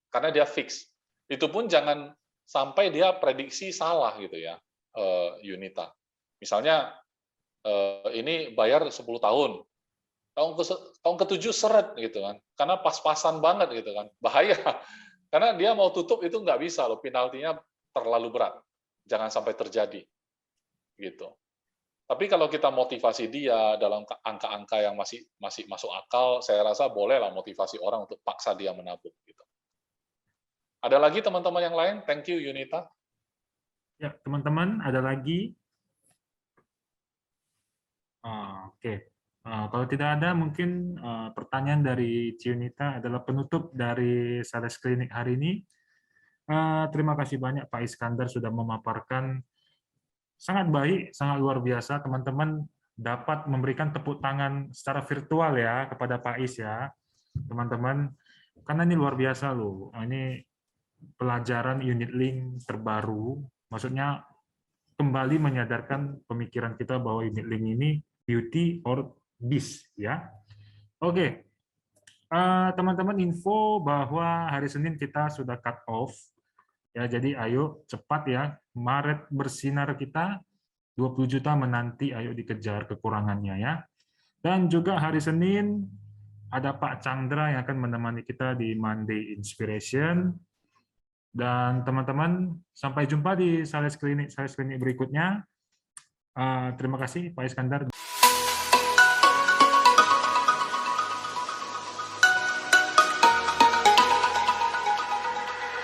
Karena dia fix. Itu pun jangan sampai dia prediksi salah gitu ya, Yunita. Misalnya ini bayar 10 tahun. Tahun ke-7 seret gitu kan. Karena pas-pasan banget gitu kan. Bahaya. Karena dia mau tutup itu nggak bisa loh, penaltinya terlalu berat. Jangan sampai terjadi. Gitu. Tapi kalau kita motivasi dia dalam angka-angka yang masih masuk akal, saya rasa bolehlah motivasi orang untuk paksa dia menabung. Gitu. Ada lagi teman-teman yang lain? Thank you, Yunita. Ya, teman-teman, ada lagi? Oke. Kalau tidak ada, mungkin pertanyaan dari Yunita adalah penutup dari Sales Klinik hari ini. Terima kasih banyak Pak Iskandar sudah memaparkan sangat baik, sangat luar biasa. Teman-teman dapat memberikan tepuk tangan secara virtual ya kepada Pak Is ya, teman-teman. Karena ini luar biasa loh. Ini pelajaran unit link terbaru, maksudnya kembali menyadarkan pemikiran kita bahwa unit link ini beauty or beast ya. Oke. Teman-teman info bahwa hari Senin kita sudah cut off. Ya, jadi ayo cepat ya. Maret bersinar kita 20 juta menanti, ayo dikejar kekurangannya ya. Dan juga hari Senin ada Pak Chandra yang akan menemani kita di Monday Inspiration. Dan teman-teman sampai jumpa di Sales Klinik berikutnya. Terima kasih Pak Iskandar.